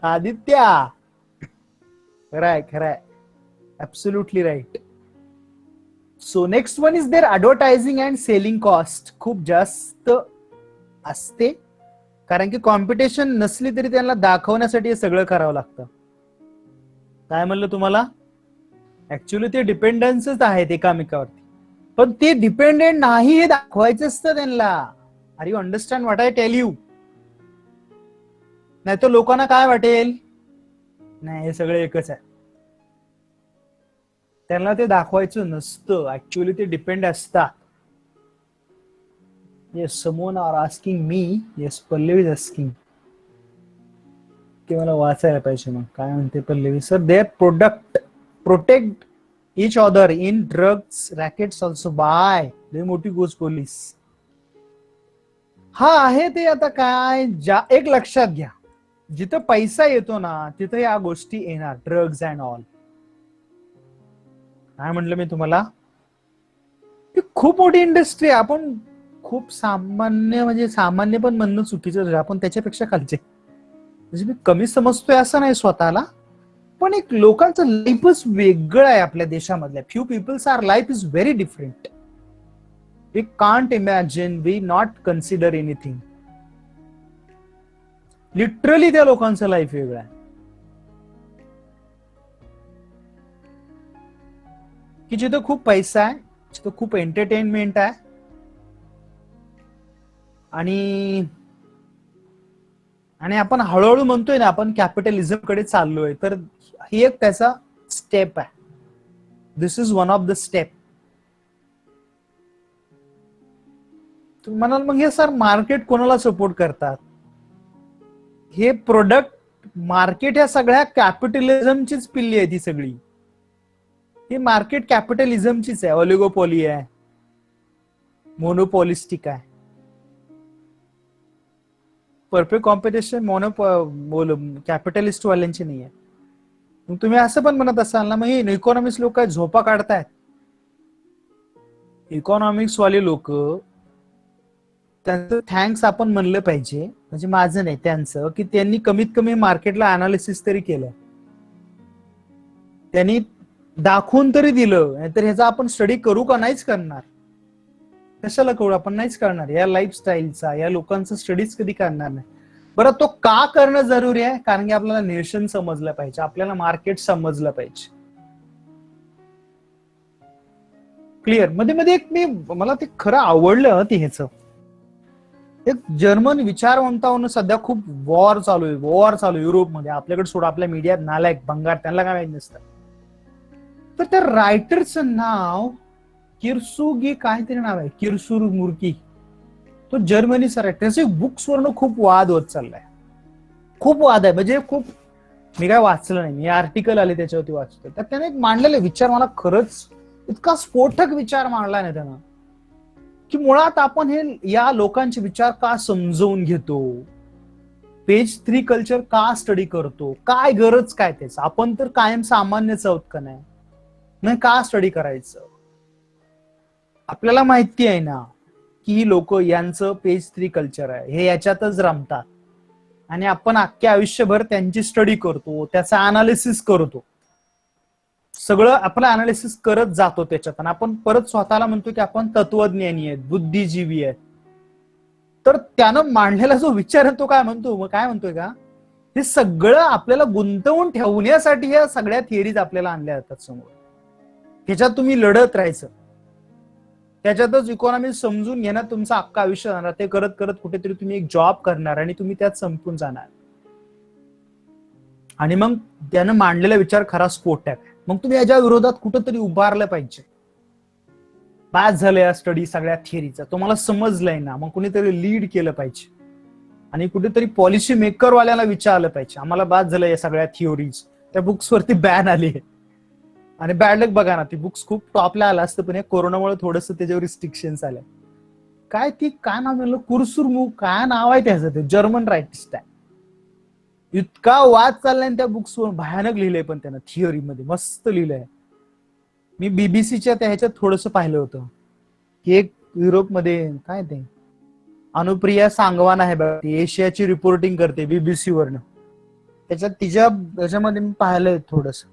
Aditya खरंय खरंय, absolutely right. So next one is there advertising and selling cost खूप जास्त असते, कारण की कॉम्पिटिशन नसली तरी त्यांना दाखवण्यासाठी हे सगळं करावं लागतं. काय म्हणलं तुम्हाला? ऍक्च्युअली ते डिपेंडन्सच आहेत एकामेकावरती, पण ते डिपेंडेंट नाही हे दाखवायचं असतं त्यांना. Are you understand what I tell you? नाही तर लोकांना काय वाटेल, नाही हे सगळं एकच आहे. त्यांना ते दाखवायचं नसतं, ऍक्च्युअली ते डिपेंड असतात. Yes someone are asking me. Yes Pallavi is asking की मला वाचायला पाहिजे. मग काय म्हणते Pallavi? Sir they product protect each other in drugs rackets also. बाय लय मोठी गोष्ट पोलीस. हा आहे ते. आता काय एक लक्षात घ्या, जिथं पैसा येतो ना तिथं या गोष्टी येणार, ड्रग्ज अँड ऑल. काय म्हटलं मी तुम्हाला? खूप मोठी इंडस्ट्री आहे. आपण खूप सामान्य, म्हणजे सामान्य पण म्हणणं चुकीचं, आपण त्याच्यापेक्षा खालचे. म्हणजे मी कमी समजतोय असं नाही स्वतःला, पण एक लोकांचं लाईफच वेगळं आहे आपल्या देशामधल्या. Few peoples are life is very different. We can't imagine, we not consider anything. Literally त्या लोकांचं लाईफ वेगळं आहे, की जिथं खूप पैसा आहे, जिथं खूप एंटरटेनमेंट आहे, आणि आणि आपण हळूहळू म्हणतोय ना आपण कॅपिटलिझम कडे चाललोय, तर ही एक त्याचा स्टेप आहे. This is one of the step. तुम्ही म्हणाल मग हे सर मार्केट कोणाला सपोर्ट करतात? हे प्रोडक्ट मार्केट ह्या सगळ्या कॅपिटलिझमचीच पिल्ली आहे ती सगळी. ही मार्केट कॅपिटलिझमचीच आहे. ऑलिगोपॉली आहे, मोनोपॉलिस्टिक आहे. परफेक्ट कॉम्पिटिशन कॅपिटलिस्ट वाल्यांची नाही आहे. मग तुम्ही असं पण म्हणत असाल ना, मग हे इकॉनॉमिक्स लोक काय झोपा काढतायत? इकॉनॉमिक्स वाले लोक, त्यांचं थँक्स आपण म्हणलं पाहिजे, म्हणजे माझं नाही त्यांचं, की त्यांनी कमीत कमी मार्केटला अनालिसिस तरी केलं, त्यांनी दाखवून तरी दिलं. नाहीतर ह्याचा आपण स्टडी करू का? नाहीच करणार. कशाला करू? आपण नाहीच करणार. या लाईफस्टाईलचा, या लोकांचा स्टडीज कधी करणार नाही. बरं, तो का करणं जरुरी आहे? कारण की आपल्याला नेशन समजलं पाहिजे, आपल्याला मार्केट समजलं पाहिजे. क्लिअर? मध्ये मध्ये एक मला ते खरं आवडलं ते ह्याचं, एक जर्मन विचारवंतावरून सध्या खूप वॉर चालू आहे युरोपमध्ये. आपल्याकडे सोडा, आपल्या मीडियात नालायक भंगार, त्यांना काय माहित नसतं. तर त्या रायटरचं नाव किरसुगी काहीतरी नाव आहे, किरसुर मुर्की. तो जर्मनीचा रायटर. त्याचे बुक्स वरनं खूप वाद होत चाललाय, खूप वाद आहे. म्हणजे खूप, मी काय वाचलं नाही, मी आर्टिकल आले त्याच्यावरती वाचतो. तर त्याने एक मांडलेले विचार मला खरंच इतका स्फोटक विचार मांडला नाही त्यानं, की मुळात आपण हे या लोकांचे विचार का समजवून घेतो, पेज 3 कल्चर का स्टडी करतो, काय गरज काय त्याच? आपण तर कायम सामान्यच आहोत का नाही का स्टडी करायचं? आपल्याला माहिती आहे ना की ही लोक, यांचं पेज 3 कल्चर आहे, हे याच्यातच रमतात, आणि आपण अख्ख्या आयुष्यभर त्यांची स्टडी करतो, त्याचा अनालिसिस करतो, सगळं आपलं अनालिसिस करत जातो त्याच्यात. आणि आपण परत स्वतःला म्हणतो की आपण तत्वज्ञानी आहेत, बुद्धिजीवी आहेत. तर त्यानं मांडलेला जो विचार आहे तो काय म्हणतो, मग काय म्हणतोय का, हे सगळं आपल्याला गुंतवून ठेवण्यासाठी या सगळ्या थिअरीज आपल्याला आणल्या जातात समोर. त्याच्यात तुम्ही लढत राहायचं, त्याच्यातच इकॉनॉमी समजून घेण्यात तुमचं अख्खं आयुष्य जाणार. ते करत करत कुठेतरी तुम्ही एक जॉब करणार आणि तुम्ही त्यात संपून जाणार. आणि मग त्यानं मांडलेला विचार खरा स्फोटक आहे. मग तुम्ही याच्या विरोधात कुठंतरी उभारलं पाहिजे. बाद झालं या स्टडी सगळ्या थिअरीचा, तुम्हाला समजलंय ना, मग कुणीतरी लीड केलं पाहिजे आणि कुठेतरी पॉलिसी मेकर वाल्याला विचारलं पाहिजे, आम्हाला बाद झालं या सगळ्या थिअरीज. त्या बुक्स वरती बॅन आली आणि बॅड लक बघा ना, ती बुक्स खूप टॉपला आला असतं, पण या कोरोनामुळे थोडस त्याच्यावर रिस्ट्रिक्शन्स आल्या. काय नाव म्हणलं, कुरसुर काय नाव आहे त्याचं, ते जर्मन रायटिस्ट आहे. इतका वाद चाललाय त्या बुक्सवर, भयानक लिहिलंय, पण त्यानं थिअरीमध्ये मस्त लिहिलंय. मी बीबीसीच्या त्या ह्याच्यात थोडस पाहिलं होतं की एक युरोपमध्ये काय ते अनुप्रिया सांगवान आहे बघा, ती एशियाची रिपोर्टिंग करते बीबीसी वरनं. त्याच्यामध्ये मी पाहिलंय थोडस,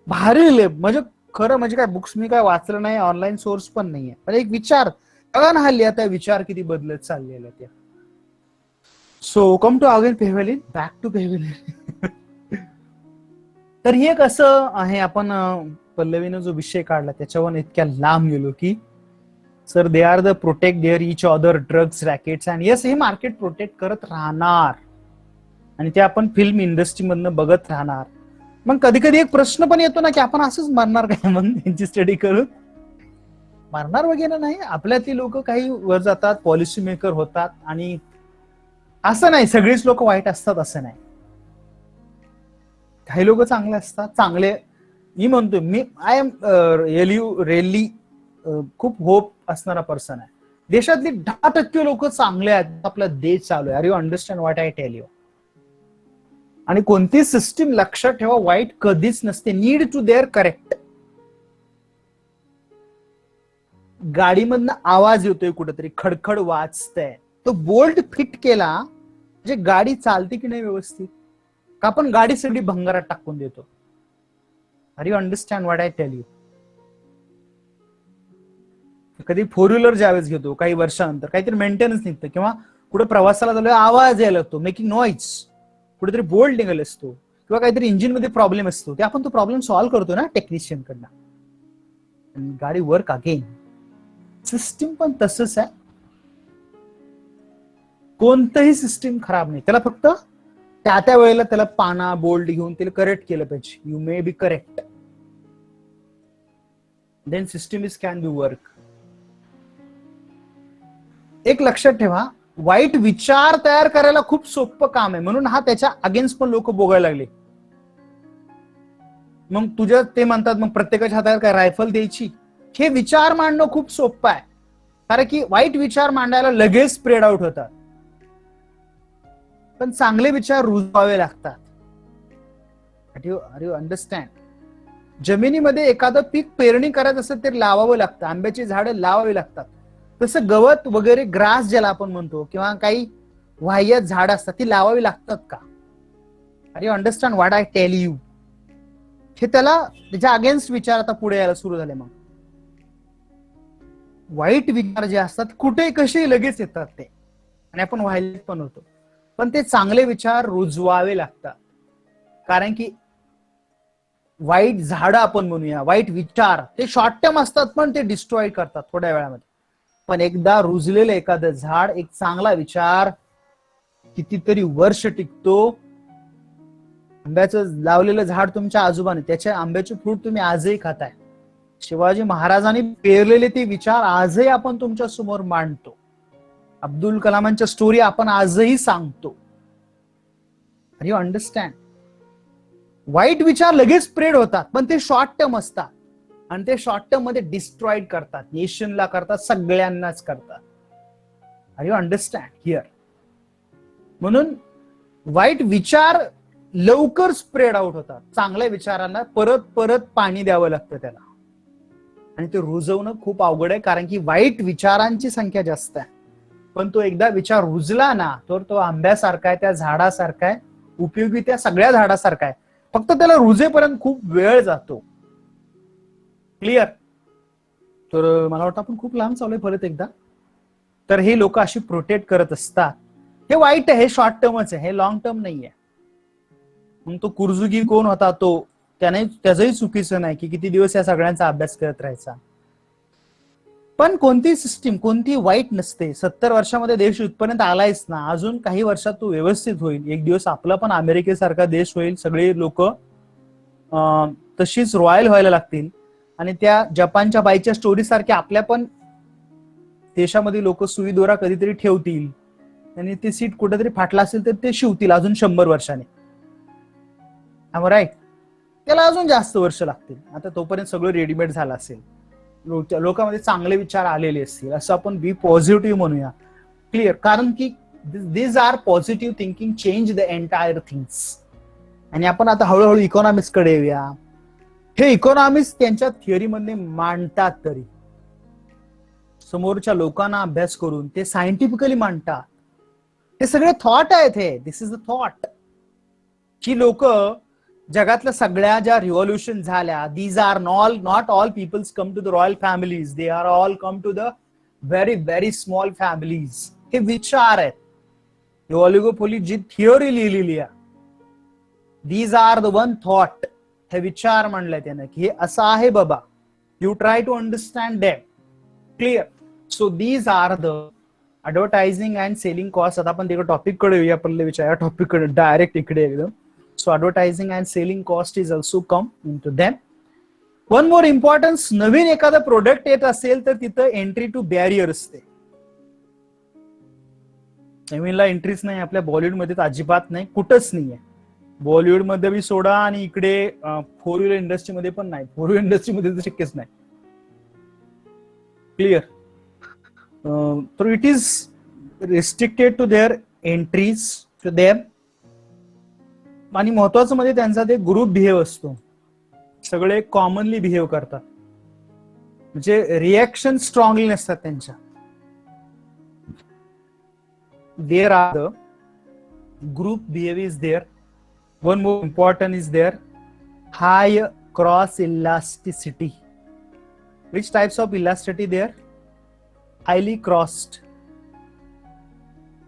भारी लिहिले. म्हणजे खरं म्हणजे काय, बुक्स मी काय वाचलं नाही, ऑनलाईन सोर्स पण नाहीये, पण एक विचार बघा ना, हल्ली आता विचार किती बदलत चाललेला त्या. So come to again pavilion, back to pavilion. तर हे कसं आहे, आपण पल्लवीनं जो विषय काढला त्याच्यावर इतक्या लांब गेलो की sir, they are the protect their each other drugs rackets, and yes, हे मार्केट प्रोटेक्ट करत राहणार आणि ते आपण फिल्म इंडस्ट्रीमधनं बघत राहणार. मग कधी कधी एक प्रश्न पण येतो ना की आपण असंच मरणार काय मग त्यांची स्टडी करून? मरणार वगैरे नाही, आपल्यातली लोक काही वर जातात, पॉलिसी मेकर होतात, आणि असं नाही सगळीच लोक वाईट असतात असं नाही, काही लोक चांगले असतात. चांगले मी म्हणतो, मी आय एम रिअली खूप होप असणारा पर्सन आहे. देशातली 10% लोक चांगले आहेत, आपला देश चालू आहे. Are you understand what I tell you? आणि कोणती सिस्टीम, लक्षात ठेवा, वाईट कधीच नसते. Need to there correct. गाडीमधनं आवाज येतोय, कुठेतरी खडखड वाजतंय, तो बोल्ट फिट केला म्हणजे गाडी चालते की नाही व्यवस्थित, का आपण गाडी सगळी भंगारात टाकून देतो? Are you understand what I tell you? कधी 4 व्हीलर ज्यावेळेस घेतो काही वर्षानंतर, काहीतरी मेंटेनन्स निघतं किंवा कुठे प्रवासाला झालं, आवाज यायला लागतो, मेकिंग नॉईज, कुठेतरी बोल्ट निघाला असतो किंवा काहीतरी इंजिन मध्ये प्रॉब्लेम असतो, ते आपण तो प्रॉब्लेम सॉल्व्ह करतो ना टेक्निशियन कडनं, गाडी वर्क अगेन. सिस्टीम पण तसंच आहे, कोणतंही सिस्टीम खराब नाही, त्याला फक्त त्या वेळेला त्याला पाना बोल्ट घेऊन त्याला करेक्ट केलं पाहिजे. You may be correct, then system is can be work. एक लक्षात ठेवा, वाईट विचार तयार करायला खूप सोपं काम आहे, म्हणून हा त्याच्या अगेन्स्ट पण लोक बोगायला लागले. मग तुझ्या ते म्हणतात मग प्रत्येकाच्या हातात काय रायफल द्यायची? हे विचार मांडणं खूप सोपं आहे, कारण की वाईट विचार मांडायला लगेच स्प्रेड आउट होतात, पण चांगले विचार रुजवावे लागतात. Are you understand? जमिनीमध्ये एखादं पीक पेरणी करायचं असेल तर लावावं लागतं, आंब्याची झाडं लावावी लागतात. तसं गवत वगैरे, ग्रास ज्याला आपण म्हणतो, किंवा काही वाह्य झाड असतात, ती लावावी लागतात का? Are you understand what I tell you? हे त्याच्या अगेन्स्ट विचार आता पुढे यायला सुरू झाले. मग वाईट विचार जे असतात कुठे कसे लगेच येतात ते, आणि आपण व्हायलेंट पण होतो, पण ते चांगले विचार रुजवावे लागतात. कारण की वाईट झाडं आपण म्हणूया, वाईट विचार ते शॉर्ट टर्म असतात, पण ते डिस्ट्रॉय करतात थोड्या वेळामध्ये. पण एकदा रुजलेलं एखादं झाड, एक चांगला विचार कितीतरी वर्ष टिकतो. आंब्याचं लावलेलं झाड तुमच्या आजोबाने, त्याच्या आंब्याचे फ्रूट तुम्ही आजही खाताय. शिवाजी महाराजांनी पेरलेले ते विचार आजही आपण तुमच्या समोर मांडतो. अब्दुल कलामांच्या स्टोरी आपण आजही सांगतो. Are you understand? वाईट विचार लगेच स्प्रेड होतात, पण ते शॉर्ट टर्म असतात, आणि ते शॉर्ट टर्म मध्ये डिस्ट्रॉइड करतात, नेशनला करतात, सगळ्यांनाच करतात. Are you understand here? म्हणून वाईट विचार लवकर स्प्रेड आउट होतात. चांगल्या विचारांना परत परत पाणी द्यावं लागतं त्याला, आणि ते रुजवणं खूप अवघड आहे, कारण की वाईट विचारांची संख्या जास्त आहे. पण तो एकदा विचार रुजला ना, तर तो आंब्यासारखा आहे, त्या झाडासारखा आहे, उपयोगी त्या सगळ्या झाडासारखा आहे. फक्त त्याला रुजेपर्यंत खूप वेळ जातो. क्लिअर? तर मला वाटतं आपण खूप लांब चाललोय परत एकदा. तर हे लोक अशी प्रोटेक्ट करत असतात. हे वाईट आहे, हे शॉर्ट टर्मच आहे, हे लॉंग टर्म नाही आहे. मग तो कुर्जुगी कोण होता, तो त्याचंही चुकीचं नाही की किती दिवस या सगळ्यांचा अभ्यास करत राहायचा. पण कोणती सिस्टीम कोणती वाईट नसते. 70 वर्षामध्ये देश इथपर्यंत आलायच ना, अजून काही वर्षात तो व्यवस्थित होईल. एक दिवस आपला पण अमेरिकेसारखा देश होईल, सगळे लोक तशीच रॉयल व्हायला लागतील, आणि त्या जपानच्या बाईच्या स्टोरी सारख्या आपल्या पण देशामध्ये लोक सुई दोरा कधीतरी ठेवतील, आणि ते सीट कुठेतरी फाटला असेल तर ते शिवतील अजून 100 वर्षाने. राईट? त्याला अजून जास्त वर्ष लागतील. आता तोपर्यंत सगळं रेडीमेड झालं असेल, लोकांमध्ये चांगले विचार आलेले असतील, असं आपण बी पॉझिटिव्ह म्हणूया. क्लिअर? कारण की this are positive thinking change the entire things. आणि आपण आता हळूहळू इकॉनॉमिक्स कडे येऊया. हे इकॉनॉमिक्स त्यांच्या थिअरीमध्ये मांडतात, तरी समोरच्या लोकांना अभ्यास करून ते सायंटिफिकली मांडतात. हे सगळे थॉट आहेत. हे दिस इज द थॉट की लोक जगातल्या सगळ्या ज्या रिव्हॉल्युशन झाल्या, these are not all peoples come to the royal families, they are all come to the very very small families. हे विचार आहेत. ऑलिगोपोली जी थिअरी लिहिलेली आहे, these are the one thought. हे विचार म्हणलंय त्यानं की हे असं आहे बाबा, you try to understand that. Clear? So these are the advertising and selling cost. आता आपण तिकडे टॉपिक कडे येऊया, पहिले विचार या टॉपिक कडे डायरेक्ट इकडे एकदम. So advertising and selling cost is also come into them. One more importance, नवीन एखादा प्रोडक्ट येत असेल तर तिथं एंट्री टू बॅरियर असते. नवीनला एंट्रीच नाही आपल्या बॉलिवूडमध्ये तर अजिबात नाही, कुठंच नाहीये. बॉलिवूडमध्ये बी सोडा, आणि इकडे 4 व्हीलर इंडस्ट्रीमध्ये पण नाही. 4 व्हीलर इंडस्ट्रीमध्ये तर शक्यच नाही. क्लिअर? तर it is restricted to their entries to them. आणि महत्वाचं म्हणजे त्यांचा ते ग्रुप बिहेव असतो, सगळे कॉमनली बिहेव करतात, म्हणजे रिएक्शन स्ट्रॉंगली नसतात त्यांच्या. There are the group behave is there. One more important is there high cross elasticity. Which types of elasticity there? Highly crossed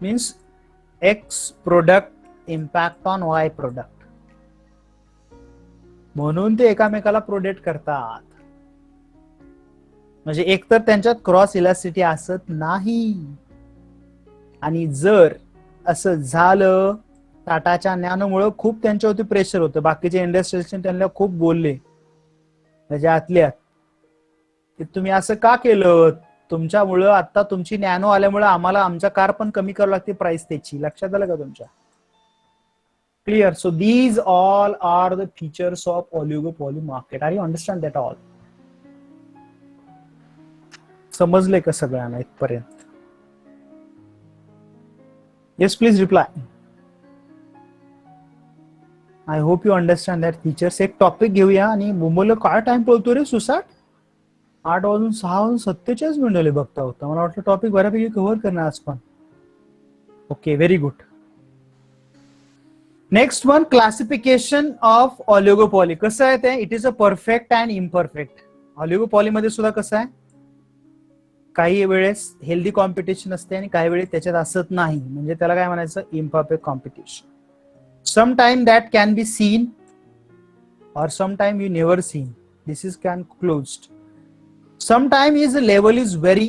means X product impact on Y product. म्हणून ते एकामेकाला protect करतात. म्हणजे एकतर त्यांच्यात cross elasticity असत नाही, आणि जर असं झालं, टाटाच्या ज्ञानामुळे खूप त्यांच्यावरती प्रेशर होतं. बाकीचे इंडस्ट्रीजने त्यांना खूप बोलले त्याच्या आतल्यात की तुम्ही असं का केलं, तुमच्यामुळं आता तुमची नॅनो आल्यामुळे आम्हाला आमच्या कार पण कमी करावी लागते प्राइस त्याची. लक्षात आलं का तुमच्या? Clear. So these all are the features of oligopoly market. Are you understand that all? समजलंय का सगळ्यांना इथपर्यंत? Yes please reply. I hope you understand that features. एक टॉपिक घेऊया आणि मुंबईला काय टाइम पळतो रे सुसाट? 8:06:47 बघता होता. मला वाटलं टॉपिक बऱ्यापैकी कव्हर करणार आज पण. Okay, very good. Next one, classification of oligopoly. कसं आहे ते? It is a perfect and imperfect. Oligopoly मध्ये सुद्धा कसं आहे, काही वेळेस हेल्दी कॉम्पिटिशन असते आणि काही वेळेस त्याच्यात असत नाही, म्हणजे त्याला काय म्हणायचं? Imperfect competition. Sometime that can be seen or sometime you never seen. This is can closed. Sometime is level is very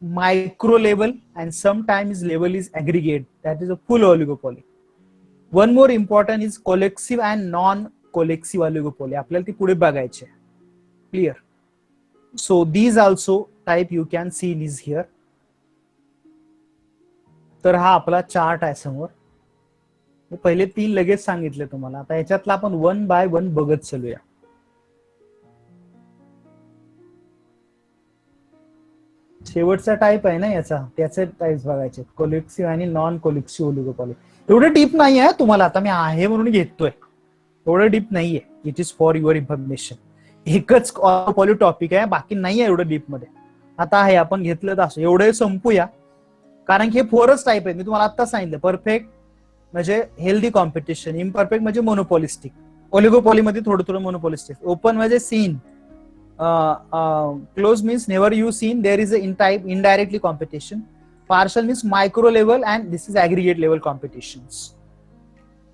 micro level and sometimes level is aggregate. That is a full oligopoly. One more important is collective and non-collective oligopoly. आपल्याला ती पुढे बघायचे. Clear? So these also type you can see is here. तर हा आपला chart आहे समोर. पहिले 3 लगेच सांगितले तुम्हाला. आता याच्यातला आपण 1 बाय 1 बघत चलूया. शेवटचा टाइप आहे ना याचा, त्याचे टाइप्स बघायचे, कोलेक्सिव्ह आणि नॉन कोलेक्सिव्ह ओलिगोपॉली. एवढं डीप नाही आहे तुम्हाला, आता मी आहे म्हणून घेतोय. एवढं डीप नाहीये. It is for your information. एकच ऑलिगोपॉली टॉपिक आहे, बाकी नाही आहे एवढं डीप मध्ये. आता आहे आपण घेतलं तर असं एवढं संपूया, कारण की हे 4च टाइप आहेत. मी तुम्हाला आता सांगितलं. परफेक्ट म्हणजे हेल्दी कॉम्पिटिशन, इम्परफेक्ट म्हणजे मोनोपॉलिस्टिक. ओलिगोपॉली मध्ये थोडं थोडं मोनोपॉलिस्टिक. ओपन म्हणजे seen, close means never you seen. There is in type indirectly competition. Partial means micro level and this is aggregate level competitions.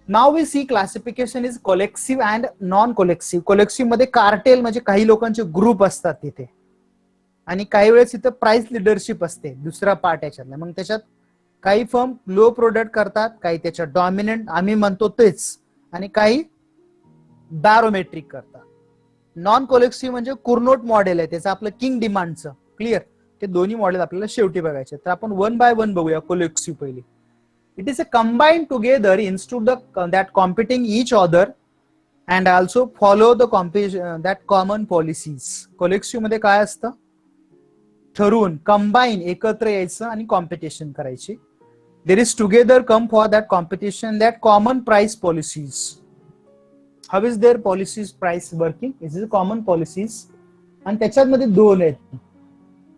Now we see classification is collusive and non collusive. Collusive मध्ये cartel म्हणजे काही लोकांचे group असतात तिथे, आणि काही वेळेस इथं प्राइस लिडरशिप असते. दुसरा पार्ट याच्यातला. मग त्याच्यात काही फर्म लो प्रोडक्ट करतात, काही त्याच्या डॉमिनंट आम्ही म्हणतो तेच, आणि काही बॅरोमेट्रिक करतात. नॉन कोलेक्सिव्ह म्हणजे कुर्नोट मॉडेल आहे, त्याचं आपलं किंग डिमांडचं. क्लिअर? ते दोन्ही मॉडेल आपल्याला शेवटी बघायचे. तर आपण 1 बाय 1 बघूया. कोलेक्सिव्ह पहिली. It is a combine together instead that competing each other and also follow the that common policies. Collusive मध्ये काय असतं? ठरवून कंबाईन एकत्र यायचं आणि कॉम्पिटिशन करायची. There is together come for that competition that common price policies. How is there policies price working? Is is common policies. आणि त्याच्यात मध्ये 2 आहेत.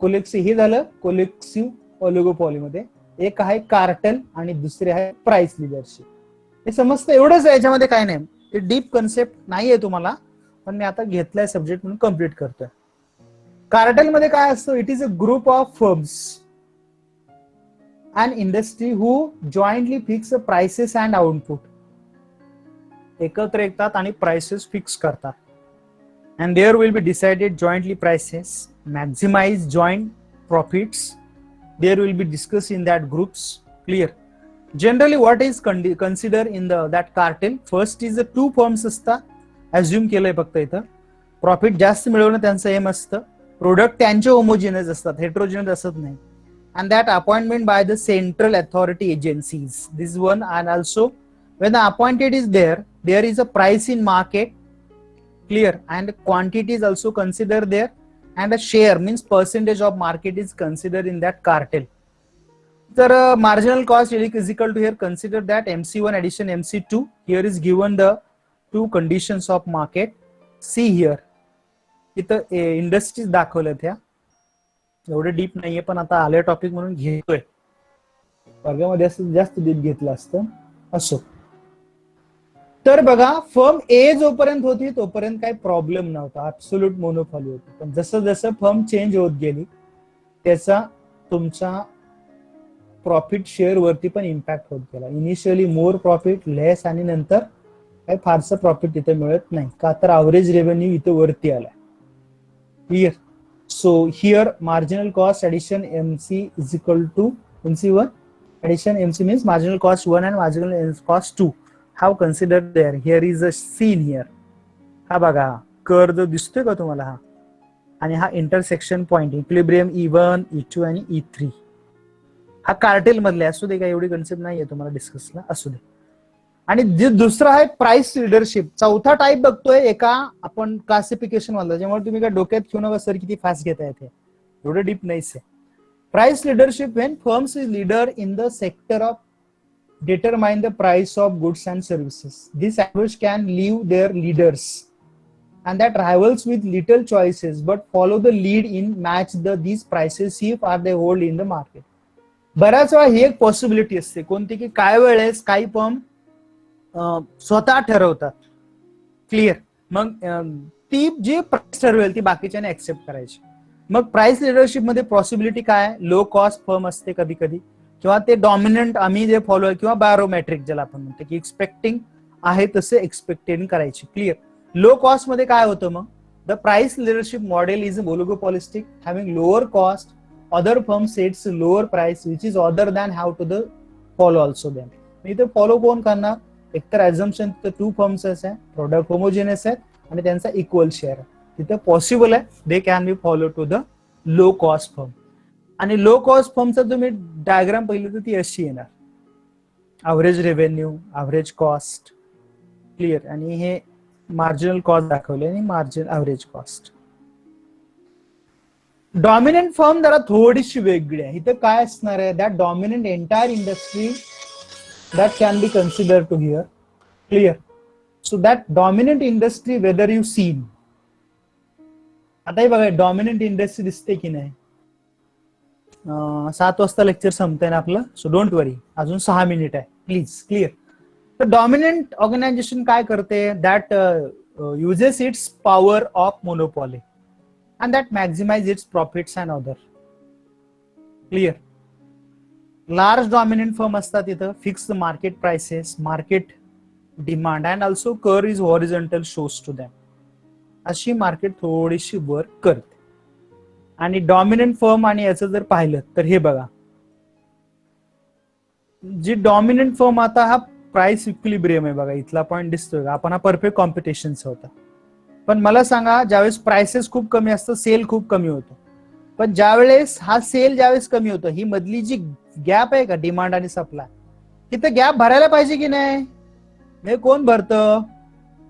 कोलेक्सिव्ह हे झालं कोलेक्सिव्ह ओलिगोपॉली मध्ये. एक आहे कार्टेल आणि दुसरे आहे प्राइस लिडरशिप. हे समजतं? एवढंच आहे, याच्यामध्ये काय नाही. ते डीप कन्सेप्ट नाहीये तुम्हाला, पण मी आता घेतलाय सब्जेक्ट म्हणून कम्प्लीट करतोय. कार्टेल मध्ये काय असतं? It is a group of firms and industry who jointly fix prices and output. एकत्र येतात आणि प्राइसेस फिक्स करतात. And there will be decided jointly prices, maximize joint profits. There will be discuss in that groups. Clear? Generally what is consider in that cartel? First is 2 firms असतात. Assume केलंय फक्त इथं. Profit जास्त मिळवणं त्यांचं M असतं. Product त्यांचे homogeneous असतात, हेट्रोजिनस असत नाही. And that appointment by the central authority agencies. This one, and also when the appointed is there, there is a price in market. Clear? And quantity is also considered there, and a share means percentage of market is considered in that cartel. The marginal cost is equal to here. Consider that MC1 addition MC2. Here is given the 2 conditions of market. See here. इथं industries दाखवल्यात ह्या. एवढे deep नाहीये, पण आता आले topic म्हणून घेतोय. वर्गामध्ये असं जास्त डीप घेतलं असतं. असो. तर बघा, फर्म ए जोपर्यंत होती तोपर्यंत काही प्रॉब्लेम नव्हता, ऍब्सोल्यूट मोनोपॉली होती. पण जसं जसं फर्म चेंज होत गेली त्याचा तुमचा प्रॉफिट शेअर वरती पण इम्पॅक्ट होत गेला. इनिशियली मोर प्रॉफिट, लेस, आणि नंतर काही फारसं प्रॉफिट इथे मिळत नाही, का तर ऍव्हरेज रेव्हेन्यू इथे वरती आलाय. Clear? So here marginal cost addition MC is equal to MC1 addition MC means marginal cost 1 and marginal cost 2. How considered there? Here is a scene here. हा बघा, कर्व दिसतोय का तुम्हाला? हा आणि हा intersection point equilibrium E1 E2 आणि E3 हा कार्टेल मधले असू दे, काय एवढी कन्सेप्ट नाहीये तुम्हाला डिस्कसला, असू दे. आणि जे दुसरं आहे प्राइस लिडरशिप, चौथा टाईप बघतोय एका आपण क्लासिफिकेशन वाला, त्यामुळे तुम्ही काय डोक्यात घेऊ नका सर किती फास्ट घेता येते, एवढं डीप नाहीच आहे. Price leadership when firms is leader in the sector of determine the price of goods and services. This approach can leave their leaders and that rivals with little choices but follow the lead in match these prices if are they hold in the market. बऱ्याच वेळा ही एक possibility असते कोणती की काय वेळेस काही firm स्वतः ठरवतात, क्लिअर, मग ती जी प्राइस ठरवेल ती बाकीच्याने ऍक्सेप्ट करायची. मग प्राइस लिडरशिप मध्ये पॉसिबिलिटी काय, लो कॉस्ट फर्म असते कधी कधी, किंवा ते डॉमिनंट आम्ही जे फॉलो आहे, किंवा बॅरोमॅट्रिक ज्याला आपण म्हणतो की एक्सपेक्टिंग आहे तसे एक्सपेक्टेड करायची, क्लिअर. लो कॉस्ट मध्ये काय होतं मग, the price leadership model is oligopolistic having lower cost, other firm sets lower price which is other then have to the follow also then. इथं फॉलो कोण करणार, एकतर ऍझम्पशन तिथं टू फर्म्स आहे, प्रोडक्ट होमोजेनियस आहेत आणि त्यांचा इक्वल शेअर आहे, तिथं पॉसिबल आहे they can be follow to the low cost firm. आणि लो कॉस्ट फर्मचा तुम्ही डायग्राम पाहिली तर ती अशी येणार, average revenue, average cost, clear, आणि हे मार्जिनल कॉस्ट दाखवले आणि margin average cost. Dominant firm जरा थोडीशी वेगळी आहे, इथं काय असणार आहे, that dominant entire industry that can be consider to here, clear. So that dominant industry whether you seen, आता हे बघा डॉमिनंट इंडस्ट्री दिसते की नाही, 7 वाजता लेक्चर संपतंय ना आपलं, सो डोंट वरी, अजून 6 मिनिट आहे प्लीज, क्लिअर. तर डॉमिनंट ऑर्गनायझेशन काय करते, that uses its power of monopoly and that maximise its profits and other, clear. Large dominant firm असतात इथं fix the market prices, market demand and also कर is horizontal shows to them, अशी market थोडीशी work करते. आणि dominant firm आणि याचं जर पाहिलं तर हे बघा, जी डॉमिनंट फर्म, आता हा प्राइस इक्विलिब्रियम आहे बघा, इथला पॉईंट दिसतोय का, आपण हा परफेक्ट कॉम्पिटिशनचा होता. पण मला सांगा ज्यावेळेस प्राइसेस खूप कमी असतं, सेल खूप कमी होतो, पण ज्यावेळेस हा सेल ज्यावेळेस कमी होतो, ही मधली जी गॅप आहे का डिमांड आणि सप्लाय, तिथं गॅप भरायला पाहिजे की नाही, हे कोण भरतं,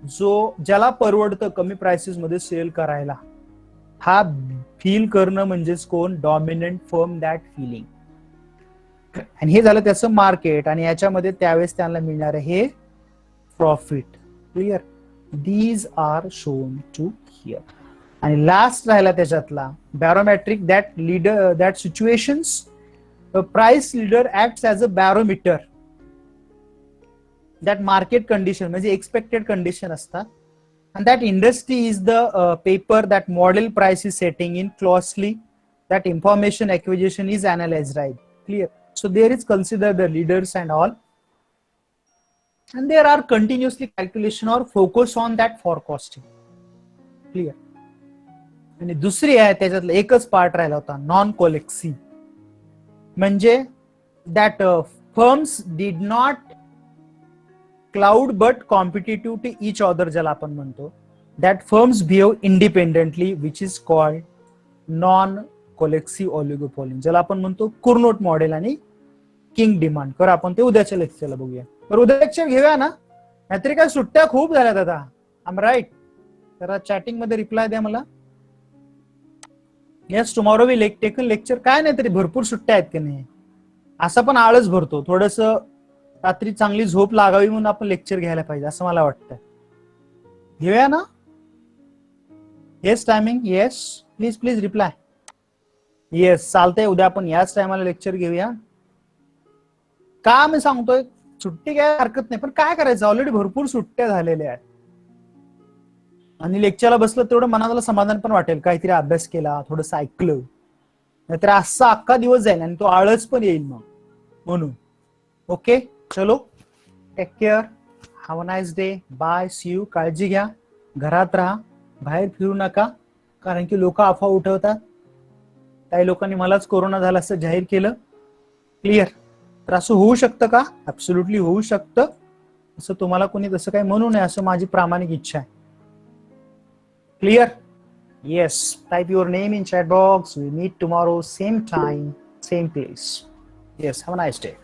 जो ज्याला परवडतं कमी प्राइसेस मध्ये सेल करायला, हा फील करणं म्हणजेच कोण, डॉमिनंट फर्म दॅट फिलिंग. आणि हे झालं त्याचं मार्केट, आणि याच्यामध्ये त्यावेळेस त्यांना मिळणार हे profit, clear. These are shown to here. आणि लास्ट राहिला त्याच्यातला barometric, that leader that situations price leader acts as a barometer, that market condition म्हणजे एक्सपेक्टेड कंडिशन असतात. And that industry is the paper that model price is setting in closely, that information acquisition is analyzed, right, clear. So there is consider the leaders and all, and there are continuously calculation or focus on that forecasting, clear. आणि दुसरी आहे त्याच्यातलं एकच part राहिला होता, non collusive, म्हणजे that firms did not collude but competitive to each other, ज्याला आपण म्हणतो that firms behave independently which is called non collusive oligopoly, ज्याला आपण म्हणतो कुर्नोट मॉडेल आणि किंग डिमांड. कर आपण ते उद्याच्या लेक्चरला बघूया, तर उद्या लेक्चर घेऊया ना, नाहीतरी काय सुट्ट्या खूप झाल्यात आता, आम राईट. तर चॅटिंग मध्ये रिप्लाय द्या मला, yes tomorrow we taken lecture, काय नाही तरी भरपूर सुट्ट्या आहेत की नाही, असं पण आळस भरतो, थोडस रात्री चांगली झोप लागावी म्हणून आपण लेक्चर घ्यायला पाहिजे असं मला वाटतं. घेऊया ना, yes timing, yes please please reply, yes चालतंय, उद्या आपण याच टायमाला लेक्चर घेऊया. का मी सांगतोय सुट्टी काय हरकत नाही, पण काय करायचं, ऑलरेडी भरपूर सुट्ट्या झालेल्या आहेत, आणि लेक्चरला बसलं तेवढं मनाला समाधान पण वाटेल, काहीतरी अभ्यास केला, थोडंसं ऐकलं, नाहीतर असा अख्खा दिवस जाईल आणि तो आळस पण येईल मग, म्हणून. ओके चलो, take care, have a nice day, bye, see you, काळजी घ्या, घरात राहा, बाहेर फिरू नका, कारण की लोक अफवा उठवतात. काही लोकांनी मलाच कोरोना झाला असं जाहीर केलं, क्लिअर. तर असं होऊ शकतं का, ऍब्सोल्युटली होऊ शकतं, असं तुम्हाला कोणी तसं काही म्हणू नये असं माझी प्रामाणिक इच्छा आहे, clear. Yes, type your name in chat box. We meet tomorrow, same time, same place. Yes, have a nice day.